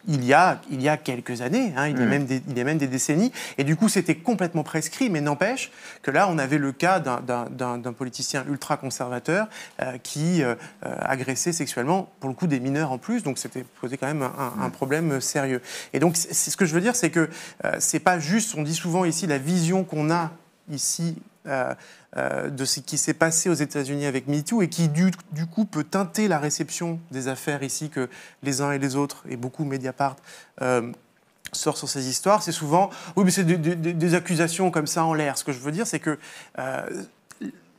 Il y a quelques années, il y a même des décennies, et du coup c'était complètement prescrit, mais n'empêche que là on avait le cas d'un politicien ultra-conservateur qui agressait sexuellement, pour le coup, des mineurs en plus, donc c'était posé quand même un problème sérieux. Et donc c'est ce que je veux dire, c'est que c'est pas juste, on dit souvent ici, la vision qu'on a ici de ce qui s'est passé aux États-Unis avec MeToo et qui, du coup, peut teinter la réception des affaires ici que les uns et les autres, et beaucoup Mediapart, sortent sur ces histoires. C'est souvent, oui, mais c'est des accusations comme ça en l'air. Ce que je veux dire, c'est que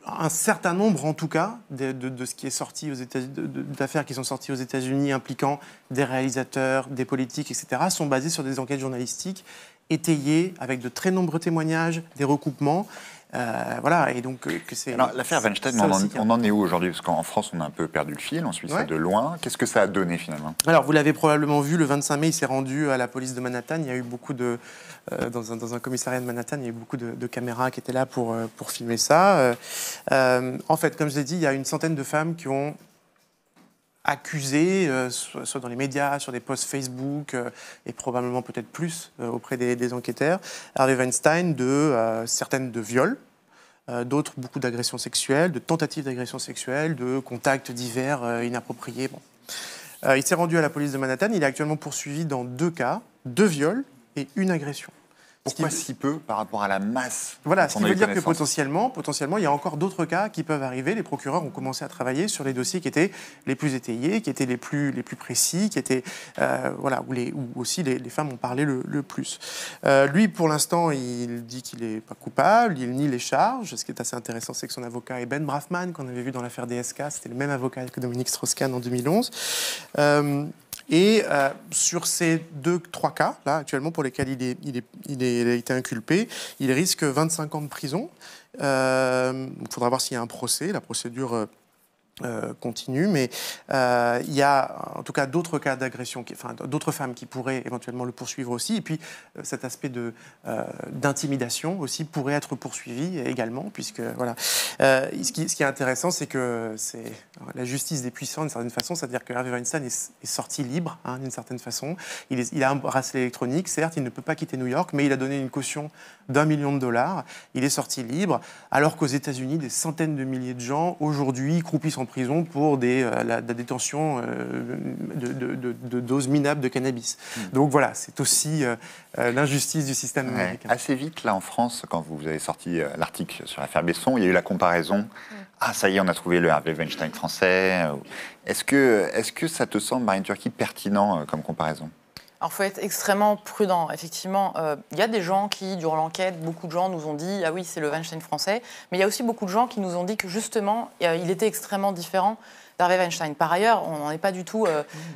un certain nombre, en tout cas, de ce qui est sorti aux États-Unis, d'affaires qui sont sorties aux États-Unis impliquant des réalisateurs, des politiques, etc., sont basées sur des enquêtes journalistiques étayées avec de très nombreux témoignages, des recoupements. Voilà, et donc que c'est. Alors, l'affaire Weinstein, on en est où aujourd'hui? Parce qu'en France, on a un peu perdu le fil, on suit ça de loin. Qu'est-ce que ça a donné finalement? Alors, vous l'avez probablement vu, le 25 mai, il s'est rendu à la police de Manhattan. Il y a eu beaucoup de. Dans un commissariat de Manhattan, il y a eu beaucoup de caméras qui étaient là pour filmer ça. En fait, comme je l'ai dit, il y a une centaine de femmes qui ont accusé, soit dans les médias, sur des posts Facebook, et probablement peut-être plus auprès des enquêteurs, Harvey Weinstein certaines de viols, d'autres beaucoup d'agressions sexuelles, de tentatives d'agressions sexuelles, de contacts divers inappropriés. Bon. Il s'est rendu à la police de Manhattan, il est actuellement poursuivi dans 2 cas, 2 viols et 1 agression. Pourquoi si peu par rapport à la masse? Voilà, ce qui veut dire que potentiellement, il y a encore d'autres cas qui peuvent arriver. Les procureurs ont commencé à travailler sur les dossiers qui étaient les plus étayés, qui étaient les plus précis, qui étaient où aussi les femmes ont parlé le plus. Lui, pour l'instant, il dit qu'il n'est pas coupable, il nie les charges. Ce qui est assez intéressant, c'est que son avocat est Ben Brafman, qu'on avait vu dans l'affaire DSK. C'était le même avocat que Dominique Strauss-Kahn en 2011. Et sur ces 2-3 cas, là, actuellement, pour lesquels il a été inculpé, il risque 25 ans de prison. Il faudra voir s'il y a un procès. La procédure continue, mais il y a en tout cas d'autres cas d'agression, d'autres femmes qui pourraient éventuellement le poursuivre aussi, et puis cet aspect d'intimidation aussi pourrait être poursuivi également, puisque voilà. Ce qui est intéressant, c'est que c'est la justice des puissants d'une certaine façon, c'est-à-dire que Harvey Weinstein est sorti libre d'une certaine façon. Il a un bracelet électronique, certes, il ne peut pas quitter New York, mais il a donné une caution d'1 million de dollars. Il est sorti libre, alors qu'aux États-Unis, des centaines de milliers de gens aujourd'hui croupissent en prison pour la détention de doses minables de cannabis. Donc voilà, c'est aussi l'injustice du système américain. Assez vite, là en France, quand vous avez sorti l'article sur l'affaire Besson, il y a eu la comparaison. Ah, ça y est, on a trouvé le Harvey Weinstein français. Est-ce que ça te semble, Marine Turki, pertinent comme comparaison? Alors, il faut être extrêmement prudent. Effectivement, il y a des gens qui, durant l'enquête, beaucoup de gens nous ont dit « Ah oui, c'est le Weinstein français ». Mais il y a aussi beaucoup de gens qui nous ont dit que, justement, il était extrêmement différent d'Harvey Weinstein. Par ailleurs, on n'en est pas du tout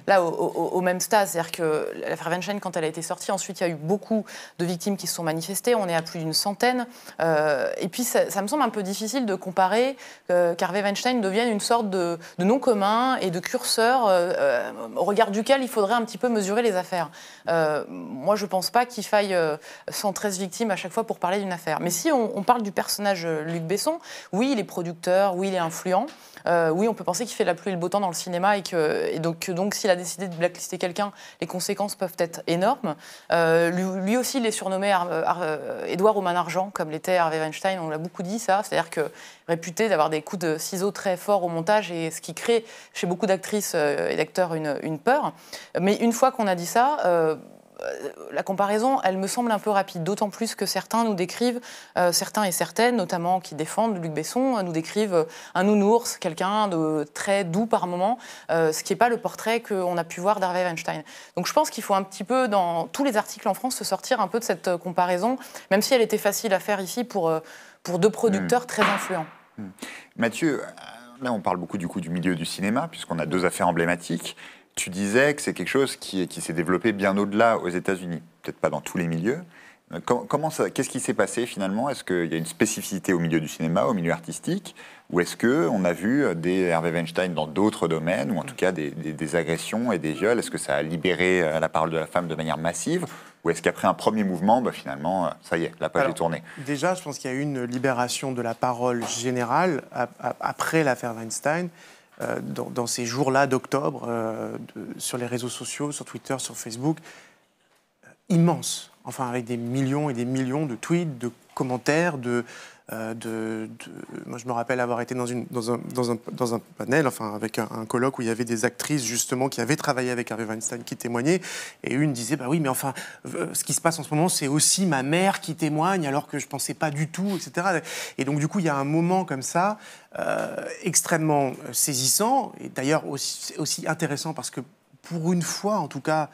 là au même stade. C'est-à-dire que l'affaire Weinstein, quand elle a été sortie, ensuite, il y a eu beaucoup de victimes qui se sont manifestées. On est à plus d'une centaine. Et puis, ça me semble un peu difficile de comparer qu'Harvey Weinstein devienne une sorte de nom commun et de curseur au regard duquel il faudrait un petit peu mesurer les affaires. Moi, je ne pense pas qu'il faille 113 victimes à chaque fois pour parler d'une affaire. Mais si on parle du personnage Luc Besson, oui, il est producteur, oui, il est influent. Oui, on peut penser qu'il fait la pluie et le beau temps dans le cinéma et donc s'il a décidé de blacklister quelqu'un, les conséquences peuvent être énormes. Lui aussi, il est surnommé Édouard aux mains d'argent, comme l'était Harvey Weinstein, on l'a beaucoup dit ça, c'est-à-dire que réputé d'avoir des coups de ciseaux très forts au montage et ce qui crée chez beaucoup d'actrices et d'acteurs une peur. Mais une fois qu'on a dit ça, la comparaison, elle me semble un peu rapide, d'autant plus que certains nous décrivent, certains et certaines, notamment qui défendent Luc Besson, nous décrivent un nounours, quelqu'un de très doux par moment, ce qui n'est pas le portrait qu'on a pu voir d'Harvey Weinstein. Donc je pense qu'il faut un petit peu, dans tous les articles en France, se sortir un peu de cette comparaison, même si elle était facile à faire ici pour deux producteurs très influents. Mathieu, là on parle beaucoup du milieu du cinéma, puisqu'on a 2 affaires emblématiques. Tu disais que c'est quelque chose qui s'est développé bien au-delà aux États-Unis, peut-être pas dans tous les milieux. Qu'est-ce qui s'est passé finalement? Est-ce qu'il y a une spécificité au milieu du cinéma, au milieu artistique, ou est-ce qu'on a vu des Harvey Weinstein dans d'autres domaines, ou en tout cas des agressions et des viols? Est-ce que ça a libéré la parole de la femme de manière massive, ou est-ce qu'après un premier mouvement, finalement, ça y est, la page est tournée? Déjà, je pense qu'il y a eu une libération de la parole générale après l'affaire Weinstein. Dans ces jours-là d'octobre, sur les réseaux sociaux, sur Twitter, sur Facebook, immense. Enfin, avec des millions et des millions de tweets, de commentaires, moi, je me rappelle avoir été dans un panel, enfin, avec un colloque où il y avait des actrices, justement, qui avaient travaillé avec Harvey Weinstein, qui témoignaient. Et une disait, bah oui, mais enfin, ce qui se passe en ce moment, c'est aussi ma mère qui témoigne, alors que je ne pensais pas du tout, etc. Et donc, du coup, il y a un moment comme ça, extrêmement saisissant, et d'ailleurs aussi intéressant, parce que, pour une fois, en tout cas,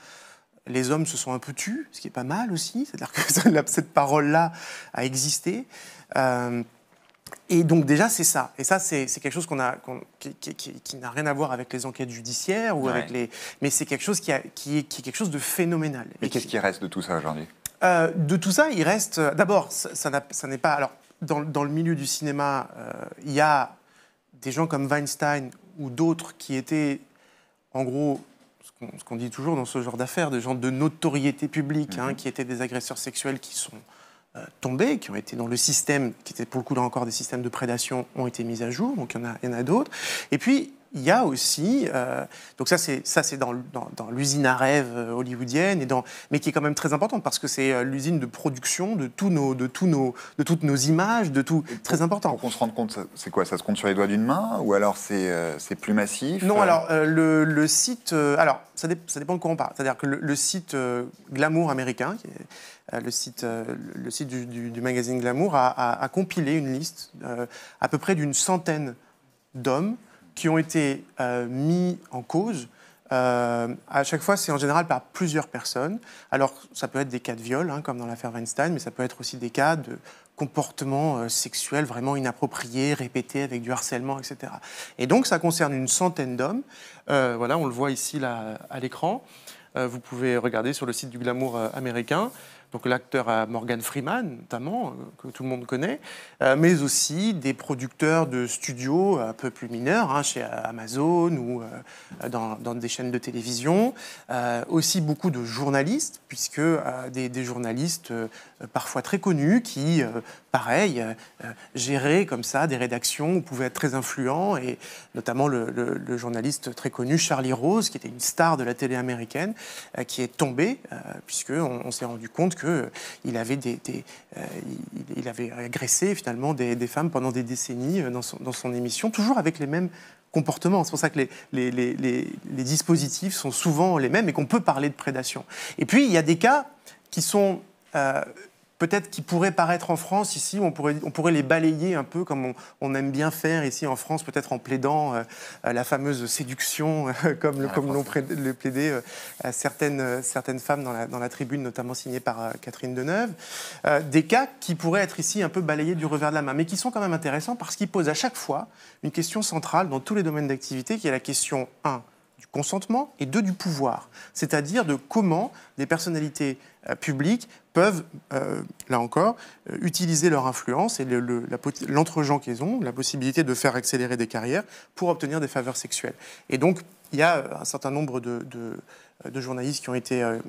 les hommes se sont un peu tus, ce qui est pas mal aussi, c'est-à-dire que cette parole-là a existé. Et donc déjà, c'est ça. Et ça, c'est quelque chose qui n'a rien à voir avec les enquêtes judiciaires, ou avec mais c'est quelque chose qui est quelque chose de phénoménal. Mais qu'est-ce qui reste de tout ça aujourd'hui? De tout ça, il reste... D'abord, ça n'est pas... Alors, dans le milieu du cinéma, il y a des gens comme Weinstein ou d'autres qui étaient, en gros... ce qu'on dit toujours dans ce genre d'affaires, des gens de notoriété publique, qui étaient des agresseurs sexuels qui sont tombés, qui ont été dans le système, qui étaient pour le coup là encore des systèmes de prédation, ont été mis à jour, donc il y en a d'autres. Et puis, il y a aussi, donc ça c'est dans l'usine à rêve hollywoodienne, mais qui est quand même très importante, parce que c'est l'usine de production de toutes nos images, très important. Pour qu'on se rende compte, c'est quoi? Ça se compte sur les doigts d'une main, ou alors c'est plus massif? Non, alors le site, alors ça dépend de quoi on parle. C'est-à-dire que le site Glamour américain, qui est le site du magazine Glamour, a compilé une liste à peu près d'une centaine d'hommes qui ont été mis en cause. À chaque fois, c'est en général par plusieurs personnes. Alors, ça peut être des cas de viol, comme dans l'affaire Weinstein, mais ça peut être aussi des cas de comportements sexuels vraiment inappropriés, répétés, avec du harcèlement, etc. Et donc, ça concerne une centaine d'hommes. Voilà, on le voit ici là, à l'écran. Vous pouvez regarder sur le site du Glamour américain. Donc l'acteur Morgan Freeman, notamment, que tout le monde connaît, mais aussi des producteurs de studios un peu plus mineurs, chez Amazon ou dans des chaînes de télévision. Aussi beaucoup de journalistes, puisque des journalistes parfois très connus qui, pareil, géraient comme ça des rédactions où pouvaient être très influents, et notamment le journaliste très connu Charlie Rose, qui était une star de la télé américaine, qui est tombé, puisqu'on s'est rendu compte qu'il avait, il avait agressé finalement des femmes pendant des décennies dans son émission, toujours avec les mêmes comportements. C'est pour ça que les dispositifs sont souvent les mêmes et qu'on peut parler de prédation. Et puis, il y a des cas qui sont... peut-être qui pourraient paraître en France, ici, on pourrait les balayer un peu comme on aime bien faire ici en France, peut-être en plaidant la fameuse séduction, comme l'ont plaidé certaines femmes dans la tribune, notamment signée par Catherine Deneuve. Des cas qui pourraient être ici un peu balayés du revers de la main, mais qui sont quand même intéressants parce qu'ils posent à chaque fois une question centrale dans tous les domaines d'activité, qui est la question 1, du consentement, et 2, du pouvoir. C'est-à-dire de comment des personnalités publiques peuvent, là encore, utiliser leur influence et l'entre-gens qu'elles ont, la possibilité de faire accélérer des carrières pour obtenir des faveurs sexuelles. Et donc, il y a un certain nombre de journalistes qui ont été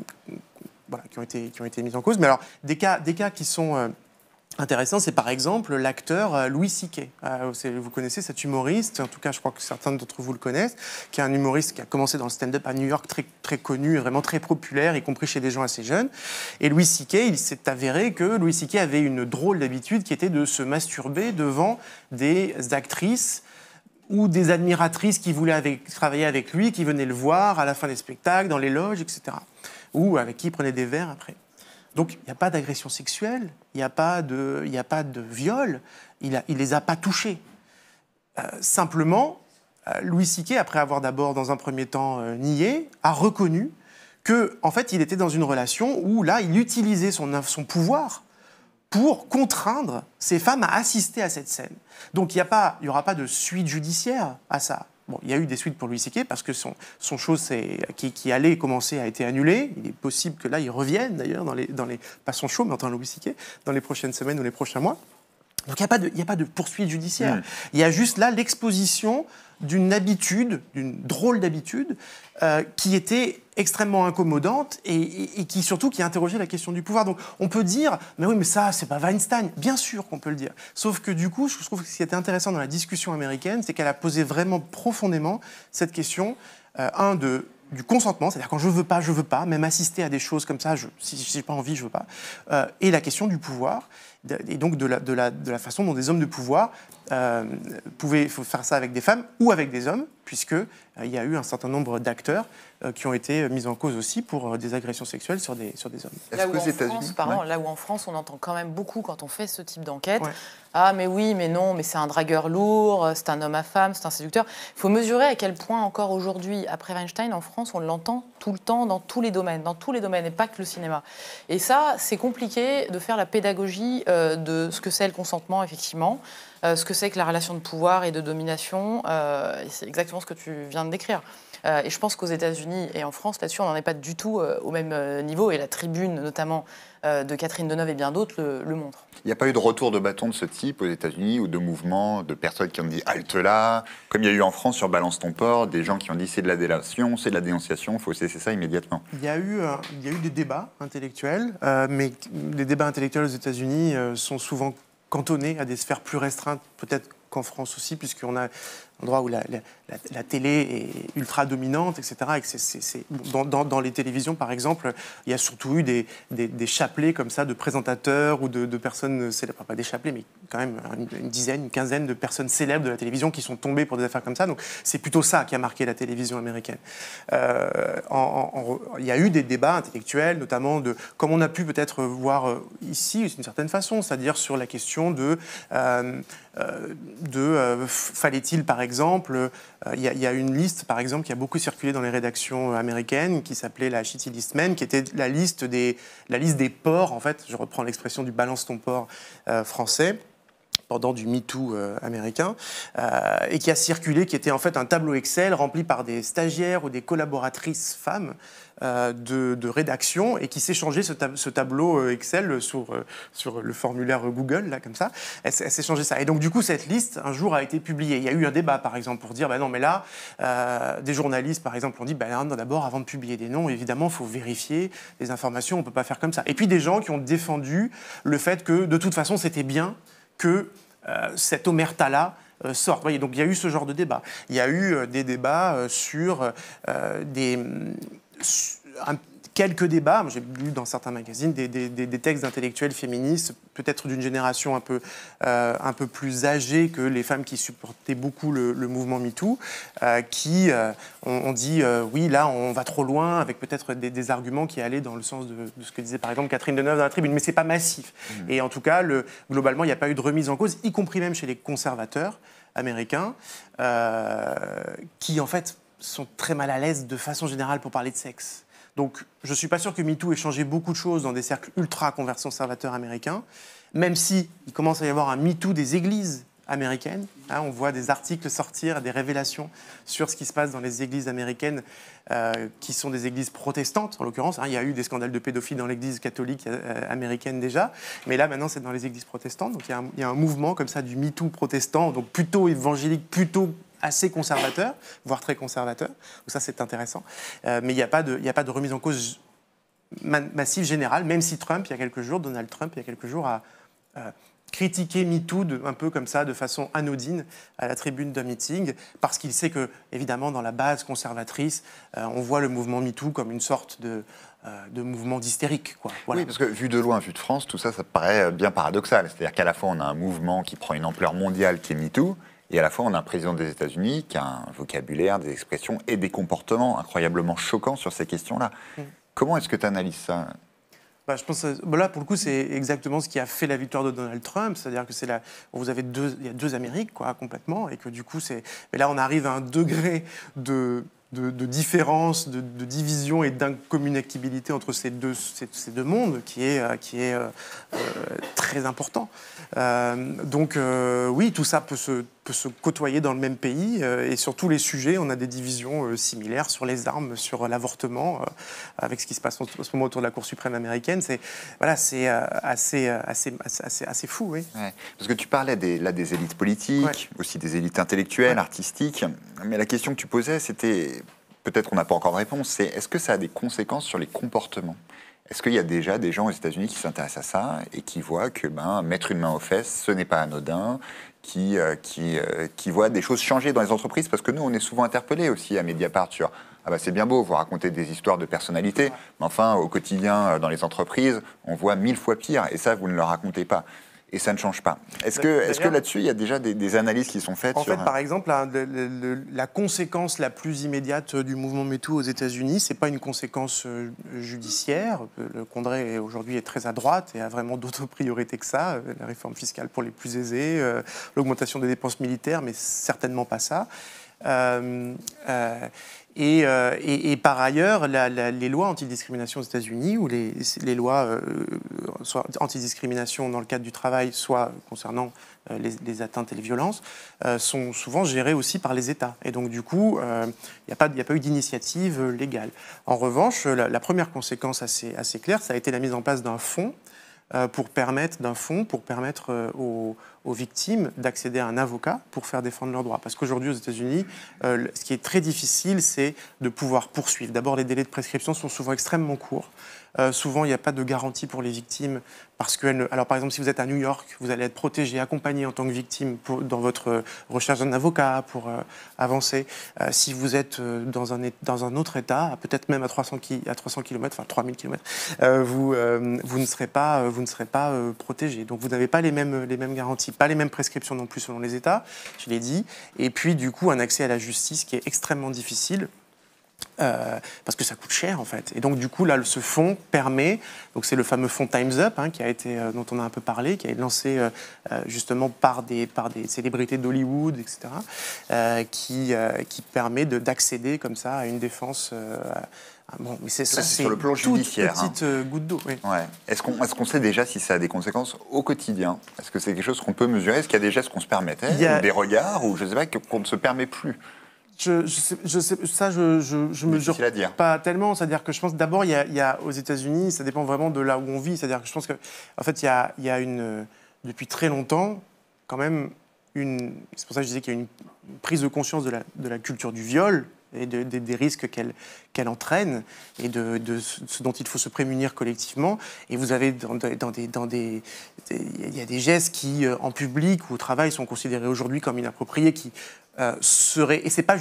mis en cause. Mais alors, des cas qui sont... intéressant, c'est par exemple l'acteur Louis C.K. Vous connaissez cet humoriste, en tout cas je crois que certains d'entre vous le connaissent, qui est un humoriste qui a commencé dans le stand-up à New York, très, très connu et vraiment très populaire, y compris chez des gens assez jeunes. Et Louis C.K., il s'est avéré que Louis C.K. avait une drôle d'habitude qui était de se masturber devant des actrices ou des admiratrices qui voulaient travailler avec lui, qui venaient le voir à la fin des spectacles, dans les loges, etc. Ou avec qui il prenait des verres après. Donc, il n'y a pas d'agression sexuelle, il n'y a pas de viol, il les a pas touchés. Simplement, Louis C.K., après avoir d'abord, dans un premier temps, nié, a reconnu qu'en fait, il était dans une relation où, là, il utilisait son pouvoir pour contraindre ces femmes à assister à cette scène. Donc, il n'y aura pas de suite judiciaire à ça. Bon, il y a eu des suites pour Louis C.K. parce que son show qui allait commencer a été annulé. Il est possible que là, il revienne d'ailleurs pas son show, mais en tant que Louis C.K., dans les prochaines semaines ou les prochains mois. Donc il n'y a pas de poursuite judiciaire. Il y a juste là l'exposition d'une drôle d'habitude qui était extrêmement incommodante et qui surtout qui interrogeait la question du pouvoir. Donc on peut dire, mais oui, mais ça, c'est pas Weinstein. Bien sûr qu'on peut le dire. Sauf que du coup, je trouve que ce qui était intéressant dans la discussion américaine, c'est qu'elle a posé vraiment profondément cette question, du consentement, c'est-à-dire quand je veux pas, même assister à des choses comme ça, si j'ai pas envie, je veux pas, et la question du pouvoir, et donc de la façon dont des hommes de pouvoir pouvaient faire ça avec des femmes ou avec des hommes, puisque il y a eu un certain nombre d'acteurs qui ont été mis en cause aussi pour des agressions sexuelles sur des hommes. Là où en France, on entend quand même beaucoup quand on fait ce type d'enquête. Ouais. Ah, mais oui, mais non, mais c'est un dragueur lourd, c'est un homme à femme, c'est un séducteur. Il faut mesurer à quel point encore aujourd'hui, après Weinstein, en France, on l'entend tout le temps dans tous les domaines, et pas que le cinéma. Et ça, c'est compliqué de faire la pédagogie de ce que c'est le consentement, effectivement, ce que c'est que la relation de pouvoir et de domination. C'est exactement ce que tu viens de décrire. Et je pense qu'aux États-Unis et en France, là-dessus, on n'en est pas du tout au même niveau. Et la tribune, notamment de Catherine Deneuve et bien d'autres, le montre. Il n'y a pas eu de retour de bâton de ce type aux États-Unis ou de mouvements de personnes qui ont dit halte là, comme il y a eu en France sur Balance ton port, des gens qui ont dit c'est de la délation, c'est de la dénonciation, il faut cesser ça immédiatement. Il y a eu des débats intellectuels, mais les débats intellectuels aux États-Unis sont souvent cantonnés à des sphères plus restreintes, peut-être qu'en France aussi, puisqu'on a un endroit où la télé est ultra dominante, etc. Et que dans les télévisions, par exemple, il y a surtout eu des chapelets comme ça de présentateurs ou de personnes célèbres. Pas des chapelets, mais quand même une quinzaine de personnes célèbres de la télévision qui sont tombées pour des affaires comme ça. Donc c'est plutôt ça qui a marqué la télévision américaine. Il y a eu des débats intellectuels, notamment comme on a pu peut-être voir ici, d'une certaine façon, c'est-à-dire sur la question fallait-il, par exemple, il y a une liste, par exemple, qui a beaucoup circulé dans les rédactions américaines, qui s'appelait la Shitty List Men, qui était la liste des porcs, en fait, je reprends l'expression du balance ton porc français, pendant du MeToo américain, et qui a circulé, qui était en fait un tableau Excel rempli par des stagiaires ou des collaboratrices femmes de rédaction, et qui s'échangeaient ce tableau Excel sur le formulaire Google, là, comme ça. Elle s'échangeait ça. Et donc, du coup, cette liste, un jour, a été publiée. Il y a eu un débat, par exemple, pour dire, non, mais là, des journalistes, par exemple, ont dit, d'abord, avant de publier des noms, évidemment, il faut vérifier les informations, on ne peut pas faire comme ça. Et puis, des gens qui ont défendu le fait que, de toute façon, c'était bien que cette omerta-là sorte. Vous voyez, donc il y a eu ce genre de débat. Il y a eu des débats sur quelques débats. J'ai lu dans certains magazines des textes d'intellectuels féministes, peut-être d'une génération un peu plus âgée que les femmes qui supportaient beaucoup le mouvement MeToo, qui ont dit oui, là, on va trop loin, avec peut-être des arguments qui allaient dans le sens de ce que disait par exemple Catherine Deneuve dans la tribune. Mais c'est pas massif. Et en tout cas, globalement, il n'y a pas eu de remise en cause, y compris même chez les conservateurs américains, qui en fait sont très mal à l'aise de façon générale pour parler de sexe. Donc, je ne suis pas sûr que MeToo ait changé beaucoup de choses dans des cercles ultra-conservateurs américains, même s'il commence à y avoir un MeToo des églises américaines. On voit des articles sortir, des révélations sur ce qui se passe dans les églises américaines, qui sont des églises protestantes, en l'occurrence. Il y a eu des scandales de pédophilie dans l'église catholique américaine déjà, mais là, maintenant, c'est dans les églises protestantes. Donc, il y a un mouvement comme ça du MeToo protestant, donc plutôt évangélique, plutôt assez conservateur, voire très conservateur. Donc ça, c'est intéressant. Mais il n'y a pas de remise en cause massive générale, même si Donald Trump, il y a quelques jours, a critiqué MeToo un peu comme ça, de façon anodine, à la tribune d'un meeting, parce qu'il sait que, évidemment, dans la base conservatrice, on voit le mouvement MeToo comme une sorte de mouvement d'hystérique, quoi. Voilà. Oui, parce que vu de loin, vu de France, tout ça, ça paraît bien paradoxal. C'est-à-dire qu'à la fois, on a un mouvement qui prend une ampleur mondiale qui est MeToo, Et à la fois, on a un président des États-Unis qui a un vocabulaire, des expressions et des comportements incroyablement choquants sur ces questions-là. Comment est-ce que tu analyses ça? Je pense que là, pour le coup, c'est exactement ce qui a fait la victoire de Donald Trump. C'est-à-dire que il y a deux Amériques, quoi, complètement. Et que du coup, mais là, on arrive à un degré de différence, de division et d'incommunicabilité entre ces deux mondes qui est très important. Donc, oui, tout ça peut se côtoyer dans le même pays. Et sur tous les sujets, on a des divisions similaires sur les armes, sur l'avortement, avec ce qui se passe en ce moment autour de la Cour suprême américaine. C'est assez fou, oui. Ouais. Parce que tu parlais des élites politiques, aussi des élites intellectuelles, artistiques. Mais la question que tu posais, c'était, peut-être qu'on n'a pas encore de réponse, c'est est-ce que ça a des conséquences sur les comportements? Est-ce qu'il y a déjà des gens aux États-Unis qui s'intéressent à ça et qui voient que mettre une main aux fesses, ce n'est pas anodin, qui voient des choses changer dans les entreprises? Parce que nous, on est souvent interpellés aussi à Mediapart sur c'est bien beau, vous racontez des histoires de personnalités, mais enfin, au quotidien, dans les entreprises, on voit 1000 fois pire, et ça, vous ne le racontez pas. Et ça ne change pas. Est-ce que là-dessus, il y a déjà des analyses qui sont faites? En fait, par exemple, la conséquence la plus immédiate du mouvement MeToo aux États-Unis, c'est pas une conséquence judiciaire. Le Congrès aujourd'hui est très à droite et a vraiment d'autres priorités que ça. La réforme fiscale pour les plus aisés, l'augmentation des dépenses militaires, mais certainement pas ça. Et par ailleurs, les lois antidiscrimination aux États-Unis, ou les lois soit antidiscrimination dans le cadre du travail, soit concernant les atteintes et les violences, sont souvent gérées aussi par les États. Et donc, du coup, il n'y a pas eu d'initiative légale. En revanche, la première conséquence assez claire, ça a été la mise en place d'un fonds pour permettre aux victimes d'accéder à un avocat pour faire défendre leurs droits. Parce qu'aujourd'hui, aux États-Unis, ce qui est très difficile, c'est de pouvoir poursuivre. D'abord, les délais de prescription sont souvent extrêmement courts. Souvent, il n'y a pas de garantie pour les victimes. Parce que, alors, par exemple, si vous êtes à New York, vous allez être protégé, accompagné en tant que victime dans votre recherche d'un avocat pour avancer. Si vous êtes dans un autre État, peut-être même à 300 km, enfin 3000 km, vous ne serez pas protégé. Donc, vous n'avez pas les mêmes garanties, pas les mêmes prescriptions non plus selon les États, je l'ai dit. Et puis, du coup, un accès à la justice qui est extrêmement difficile. Parce que ça coûte cher en fait. Et donc du coup là, ce fonds permet, donc c'est le fameux fonds Time's Up dont on a un peu parlé, qui a été lancé justement par des célébrités d'Hollywood, etc., qui permet d'accéder comme ça à une défense. Mais c'est sur le plan judiciaire. Petite goutte d'eau. Oui. Ouais. Est-ce qu'on sait déjà si ça a des conséquences au quotidien? Est-ce que c'est quelque chose qu'on peut mesurer? Est-ce qu'il y a des gestes qu'on se permettait, ou des regards, ou je ne sais pas, qu'on ne se permet plus? Je mesure pas tellement. C'est-à-dire que je pense d'abord, il y a aux États-Unis, ça dépend vraiment de là où on vit. C'est-à-dire que je pense que, en fait, il y a depuis très longtemps, quand même, c'est pour ça que je disais qu'il y a une prise de conscience de la culture du viol et des risques qu'elle entraîne et de ce dont il faut se prémunir collectivement. Et vous avez il y a des gestes qui, en public ou au travail, sont considérés aujourd'hui comme inappropriés, qui et c'est pas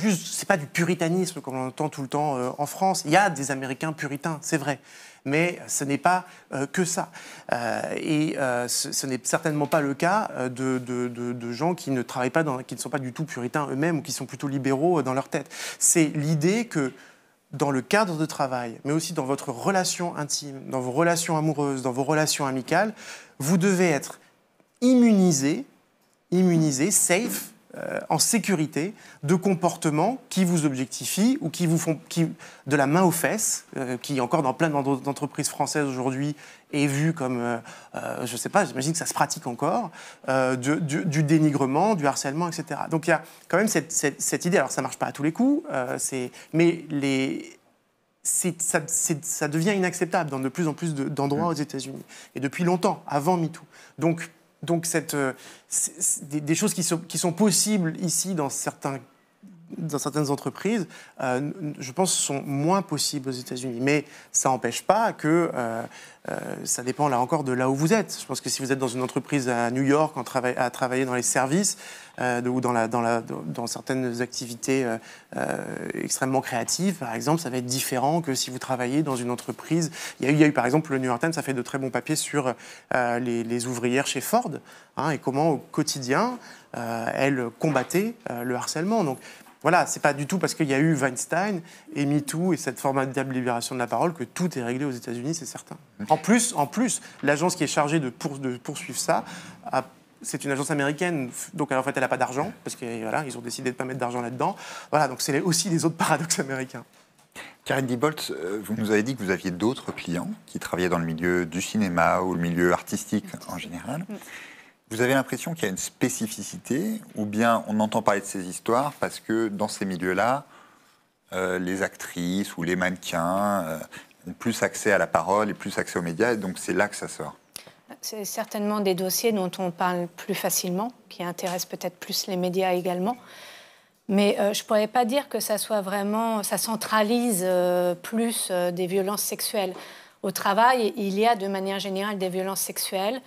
du puritanisme comme on entend tout le temps en France. Il y a des Américains puritains, c'est vrai, mais ce n'est pas que ça. Ce n'est certainement pas le cas de gens qui ne travaillent pas, qui ne sont pas du tout puritains eux-mêmes ou qui sont plutôt libéraux dans leur tête. C'est l'idée que dans le cadre de travail, mais aussi dans votre relation intime, dans vos relations amoureuses, dans vos relations amicales, vous devez être immunisé, safe, en sécurité, de comportements qui vous objectifient ou qui vous font de la main aux fesses, qui encore dans plein d'entreprises françaises aujourd'hui est vu comme, je ne sais pas, j'imagine que ça se pratique encore, du dénigrement, du harcèlement, etc. Donc il y a quand même cette idée, alors ça ne marche pas à tous les coups, mais ça devient inacceptable dans de plus en plus d'endroits aux États-Unis, et depuis longtemps, avant MeToo. Donc des choses qui sont possibles ici dans certaines entreprises, je pense, sont moins possibles aux États-Unis. Mais ça n'empêche pas que ça dépend là encore de là où vous êtes. Je pense que si vous êtes dans une entreprise à New York, à travailler dans les services ou dans certaines activités extrêmement créatives, par exemple, ça va être différent que si vous travaillez dans une entreprise. Il y a eu par exemple, le New York Times a fait de très bons papiers sur les ouvrières chez Ford et comment au quotidien elles combattaient le harcèlement. Donc, voilà, c'est pas du tout parce qu'il y a eu Weinstein et MeToo et cette formidable libération de la parole que tout est réglé aux États-Unis, c'est certain. En plus, l'agence qui est chargée de poursuivre ça, c'est une agence américaine, donc en fait elle n'a pas d'argent parce qu'ils ont décidé de ne pas mettre d'argent là-dedans. Voilà, donc c'est aussi les autres paradoxes américains. Karine Diebolt, vous nous avez dit que vous aviez d'autres clients qui travaillaient dans le milieu du cinéma ou le milieu artistique en général. Vous avez l'impression qu'il y a une spécificité ou bien on entend parler de ces histoires parce que dans ces milieux-là, les actrices ou les mannequins ont plus accès à la parole et plus accès aux médias et donc c'est là que ça sort? C'est certainement des dossiers dont on parle plus facilement, qui intéressent peut-être plus les médias également. Mais je ne pourrais pas dire que ça soit vraiment, ça centralise plus des violences sexuelles. Au travail, il y a de manière générale des violences sexuelles.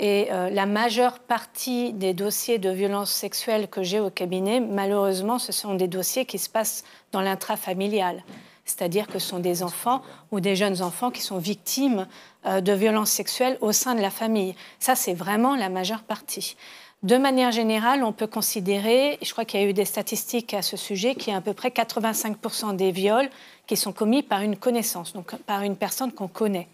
Et la majeure partie des dossiers de violences sexuelles que j'ai au cabinet, malheureusement, ce sont des dossiers qui se passent dans l'intrafamilial. C'est-à-dire que ce sont des enfants ou des jeunes enfants qui sont victimes de violences sexuelles au sein de la famille. Ça, c'est vraiment la majeure partie. De manière générale, on peut considérer, je crois qu'il y a eu des statistiques à ce sujet, qu'il y a à peu près 85% des viols qui sont commis par une connaissance, donc par une personne qu'on connaît.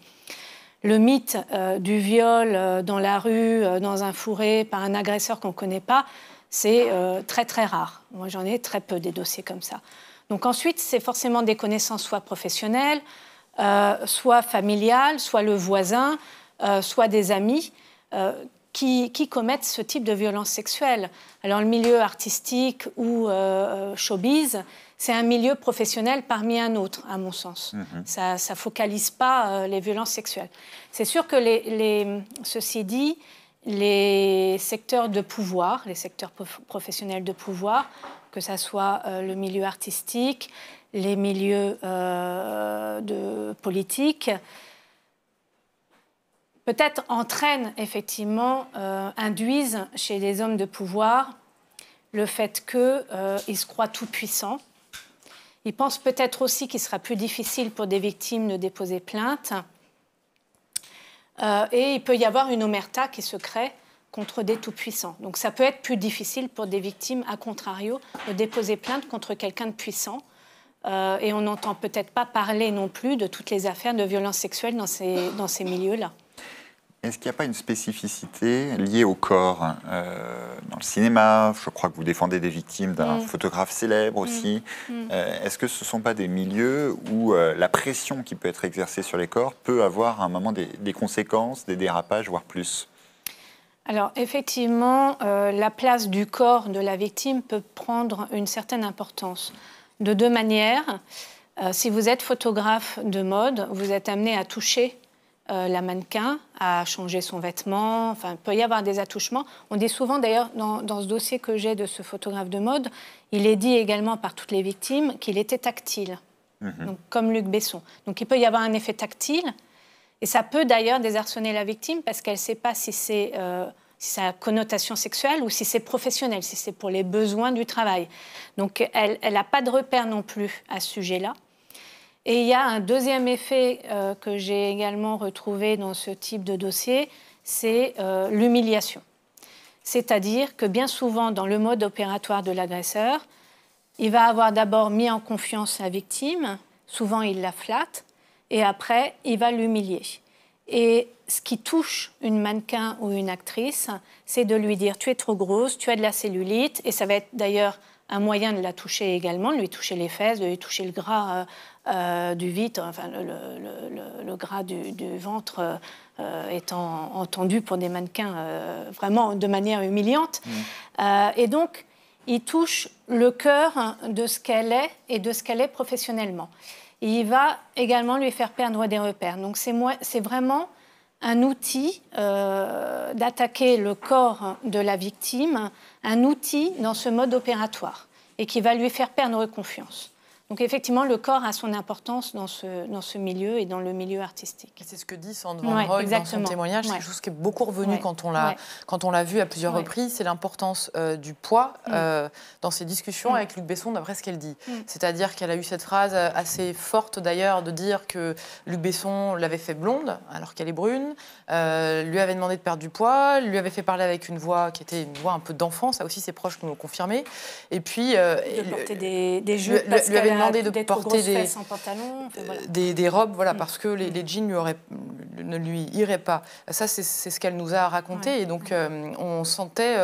Le mythe du viol dans la rue, dans un fourré, par un agresseur qu'on ne connaît pas, c'est très très rare. Moi, j'en ai très peu des dossiers comme ça. Donc ensuite, c'est forcément des connaissances soit professionnelles, soit familiales, soit le voisin, soit des amis qui commettent ce type de violence sexuelle. Alors le milieu artistique ou showbiz, c'est un milieu professionnel parmi un autre, à mon sens. Ça ne focalise pas les violences sexuelles. C'est sûr que, ceci dit, les secteurs de pouvoir, les secteurs professionnels de pouvoir, que ce soit le milieu artistique, les milieux de politique, peut-être entraînent effectivement, induisent chez les hommes de pouvoir le fait qu'ils se croient tout-puissants. Ils pensent peut-être aussi qu'il sera plus difficile pour des victimes de déposer plainte. Et il peut y avoir une omerta qui se crée contre des tout-puissants. Donc ça peut être plus difficile pour des victimes, à contrario, de déposer plainte contre quelqu'un de puissant. Et on n'entend peut-être pas parler non plus de toutes les affaires de violences sexuelles dans ces milieux-là. Est-ce qu'il n'y a pas une spécificité liée au corps dans le cinéma? Je crois que vous défendez des victimes d'un photographe célèbre aussi. Est-ce que ce ne sont pas des milieux où la pression qui peut être exercée sur les corps peut avoir à un moment des conséquences, des dérapages, voire plus? Alors effectivement, la place du corps de la victime peut prendre une certaine importance. De deux manières. Si vous êtes photographe de mode, vous êtes amené à toucher la mannequin, à changer son vêtement, enfin, il peut y avoir des attouchements. On dit souvent, d'ailleurs, dans ce dossier que j'ai de ce photographe de mode, il est dit également par toutes les victimes qu'il était tactile, donc, comme Luc Besson. Donc il peut y avoir un effet tactile, et ça peut d'ailleurs désarçonner la victime parce qu'elle ne sait pas si c'est sa connotation sexuelle ou si c'est professionnel, si c'est pour les besoins du travail. Donc elle n'a pas de repère non plus à ce sujet-là. Et il y a un deuxième effet que j'ai également retrouvé dans ce type de dossier, c'est l'humiliation. C'est-à-dire que bien souvent, dans le mode opératoire de l'agresseur, il va avoir d'abord mis en confiance la victime, souvent il la flatte, et après, il va l'humilier. Et ce qui touche une mannequin ou une actrice, c'est de lui dire « tu es trop grosse, tu as de la cellulite », et ça va être d'ailleurs un moyen de la toucher également, de lui toucher les fesses, de lui toucher le gras du vitre, enfin le gras du ventre étant entendu pour des mannequins vraiment de manière humiliante. Et donc, il touche le cœur de ce qu'elle est et de ce qu'elle est professionnellement. Et il va également lui faire perdre des repères. Donc, c'est vraiment un outil d'attaquer le corps de la victime, un outil dans ce mode opératoire et qui va lui faire perdre confiance. Donc effectivement, le corps a son importance dans ce milieu et dans le milieu artistique. C'est ce que dit Sandra Van Roy dans son témoignage. C'est quelque chose qui est beaucoup revenu quand on l'a vu à plusieurs reprises. C'est l'importance du poids dans ses discussions avec Luc Besson, d'après ce qu'elle dit. C'est-à-dire qu'elle a eu cette phrase assez forte d'ailleurs de dire que Luc Besson l'avait fait blonde alors qu'elle est brune, lui avait demandé de perdre du poids, lui avait fait parler avec une voix qui était une voix un peu d'enfant, ça aussi ses proches nous l'ont confirmé. Et puis de porter des jupes parce lui avait demandé de porter des robes, voilà, parce que les jeans ne lui iraient pas. Ça, c'est ce qu'elle nous a raconté. Et donc, on sentait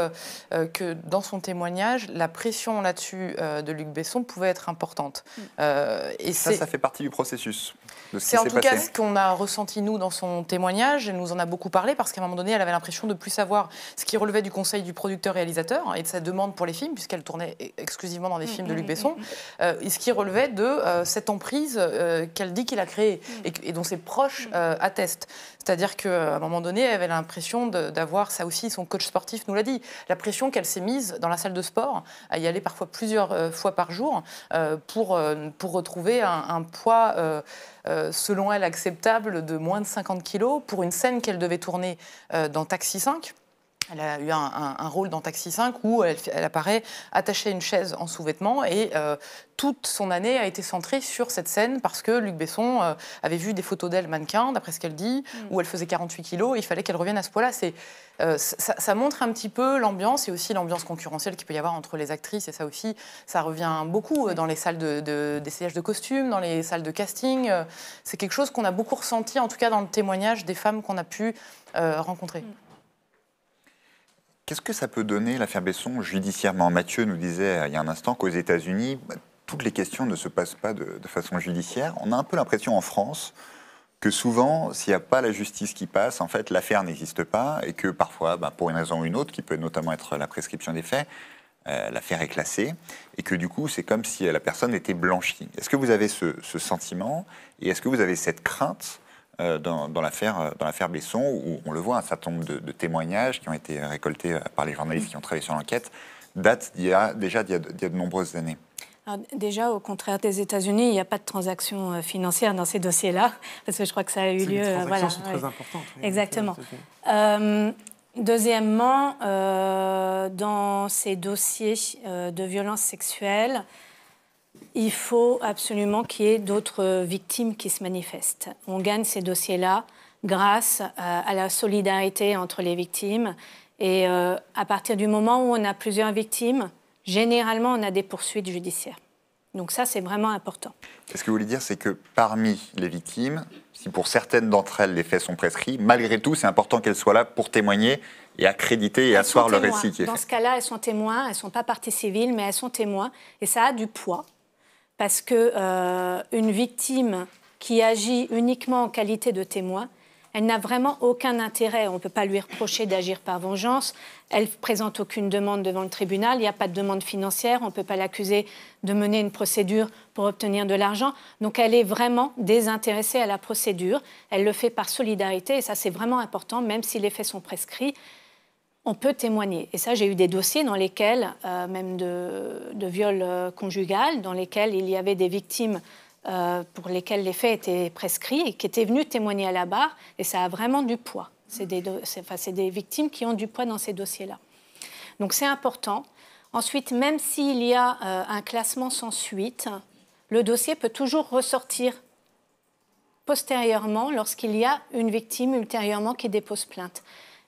que dans son témoignage, la pression là-dessus de Luc Besson pouvait être importante. Et ça fait partie du processus. C'est en tout cas ce qu'on a ressenti, nous, dans son témoignage. Elle nous en a beaucoup parlé parce qu'à un moment donné, elle avait l'impression de ne plus savoir ce qui relevait du conseil du producteur-réalisateur et de sa demande pour les films, puisqu'elle tournait exclusivement dans des films de Luc Besson, et ce qui relevait de cette emprise qu'elle dit qu'il a créée et dont ses proches attestent. C'est-à-dire qu'à un moment donné, elle avait l'impression d'avoir, ça aussi, son coach sportif nous l'a dit, la pression qu'elle s'est mise dans la salle de sport, à y aller parfois plusieurs fois par jour pour retrouver un poids, selon elle, acceptable de moins de 50 kilos pour une scène qu'elle devait tourner dans Taxi 5. Elle a eu un rôle dans Taxi 5 où elle apparaît attachée à une chaise en sous-vêtements et toute son année a été centrée sur cette scène parce que Luc Besson avait vu des photos d'elle mannequin, d'après ce qu'elle dit, où elle faisait 48 kilos et il fallait qu'elle revienne à ce poids-là. Ça montre un petit peu l'ambiance et aussi l'ambiance concurrentielle qu'il peut y avoir entre les actrices et ça aussi, ça revient beaucoup dans les salles d'essayage de costumes, dans les salles de casting. C'est quelque chose qu'on a beaucoup ressenti, en tout cas dans le témoignage des femmes qu'on a pu rencontrer. Qu'est-ce que ça peut donner, l'affaire Besson, judiciairement? Mathieu nous disait il y a un instant qu'aux États-Unis, toutes les questions ne se passent pas de façon judiciaire. On a un peu l'impression en France que souvent, s'il n'y a pas la justice qui passe, en fait, l'affaire n'existe pas et que parfois, pour une raison ou une autre, qui peut notamment être la prescription des faits, l'affaire est classée et que du coup, c'est comme si la personne était blanchie. Est-ce que vous avez ce sentiment et est-ce que vous avez cette crainte dans l'affaire Besson, où on le voit, un certain nombre de témoignages qui ont été récoltés par les journalistes qui ont travaillé sur l'enquête, datent d'il y a de nombreuses années? Alors déjà, au contraire des États-Unis, il n'y a pas de transactions financières dans ces dossiers-là, parce que je crois que ça a eu lieu. Les transactions sont très importantes. Oui, exactement. Deuxièmement, dans ces dossiers de violences sexuelles, il faut absolument qu'il y ait d'autres victimes qui se manifestent. On gagne ces dossiers-là grâce à la solidarité entre les victimes. Et à partir du moment où on a plusieurs victimes, généralement, on a des poursuites judiciaires. Donc ça, c'est vraiment important. Ce que vous voulez dire, c'est que parmi les victimes, si pour certaines d'entre elles, les faits sont prescrits, malgré tout, c'est important qu'elles soient là pour témoigner et accréditer et asseoir le récit qui est fait. Dans ce cas-là, elles sont témoins, elles ne sont pas parties civiles, mais elles sont témoins. Et ça a du poids. Parce qu'une victime qui agit uniquement en qualité de témoin, elle n'a vraiment aucun intérêt. On ne peut pas lui reprocher d'agir par vengeance. Elle ne présente aucune demande devant le tribunal. Il n'y a pas de demande financière. On ne peut pas l'accuser de mener une procédure pour obtenir de l'argent. Donc elle est vraiment désintéressée à la procédure. Elle le fait par solidarité. Et ça, c'est vraiment important, même si les faits sont prescrits. On peut témoigner. Et ça, j'ai eu des dossiers dans lesquels, même de viol conjugal, dans lesquels il y avait des victimes pour lesquelles les faits étaient prescrits et qui étaient venues témoigner à la barre. Et ça a vraiment du poids. C'est des victimes qui ont du poids dans ces dossiers-là. Donc c'est important. Ensuite, même s'il y a un classement sans suite, le dossier peut toujours ressortir postérieurement lorsqu'il y a une victime ultérieurement qui dépose plainte.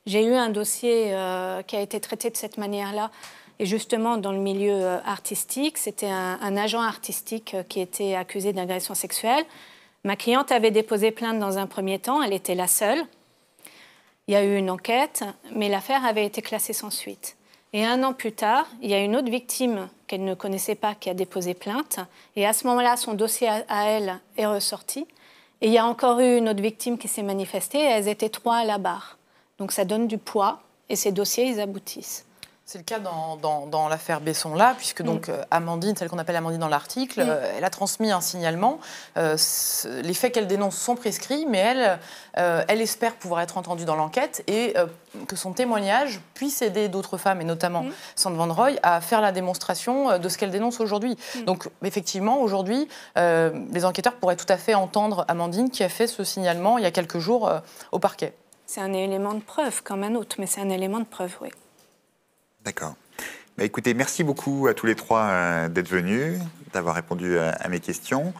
J'ai eu un dossier qui a été traité de cette manière-là, et justement dans le milieu artistique. C'était un agent artistique qui était accusé d'agression sexuelle. Ma cliente avait déposé plainte dans un premier temps, elle était la seule. Il y a eu une enquête, mais l'affaire avait été classée sans suite. Et 1 an plus tard, il y a une autre victime qu'elle ne connaissait pas qui a déposé plainte, et à ce moment-là, son dossier à elle est ressorti. Et il y a encore eu une autre victime qui s'est manifestée, et elles étaient 3 à la barre. Donc ça donne du poids et ces dossiers, ils aboutissent. C'est le cas dans l'affaire Besson-là, puisque donc Amandine, celle qu'on appelle Amandine dans l'article, elle a transmis un signalement. Les faits qu'elle dénonce sont prescrits, mais elle espère pouvoir être entendue dans l'enquête et que son témoignage puisse aider d'autres femmes, et notamment Sandra Van Roy, à faire la démonstration de ce qu'elle dénonce aujourd'hui. Donc effectivement, aujourd'hui, les enquêteurs pourraient tout à fait entendre Amandine qui a fait ce signalement il y a quelques jours au parquet. C'est un élément de preuve comme un autre, mais c'est un élément de preuve, oui. D'accord. Écoutez, merci beaucoup à tous les trois d'être venus, d'avoir répondu à mes questions.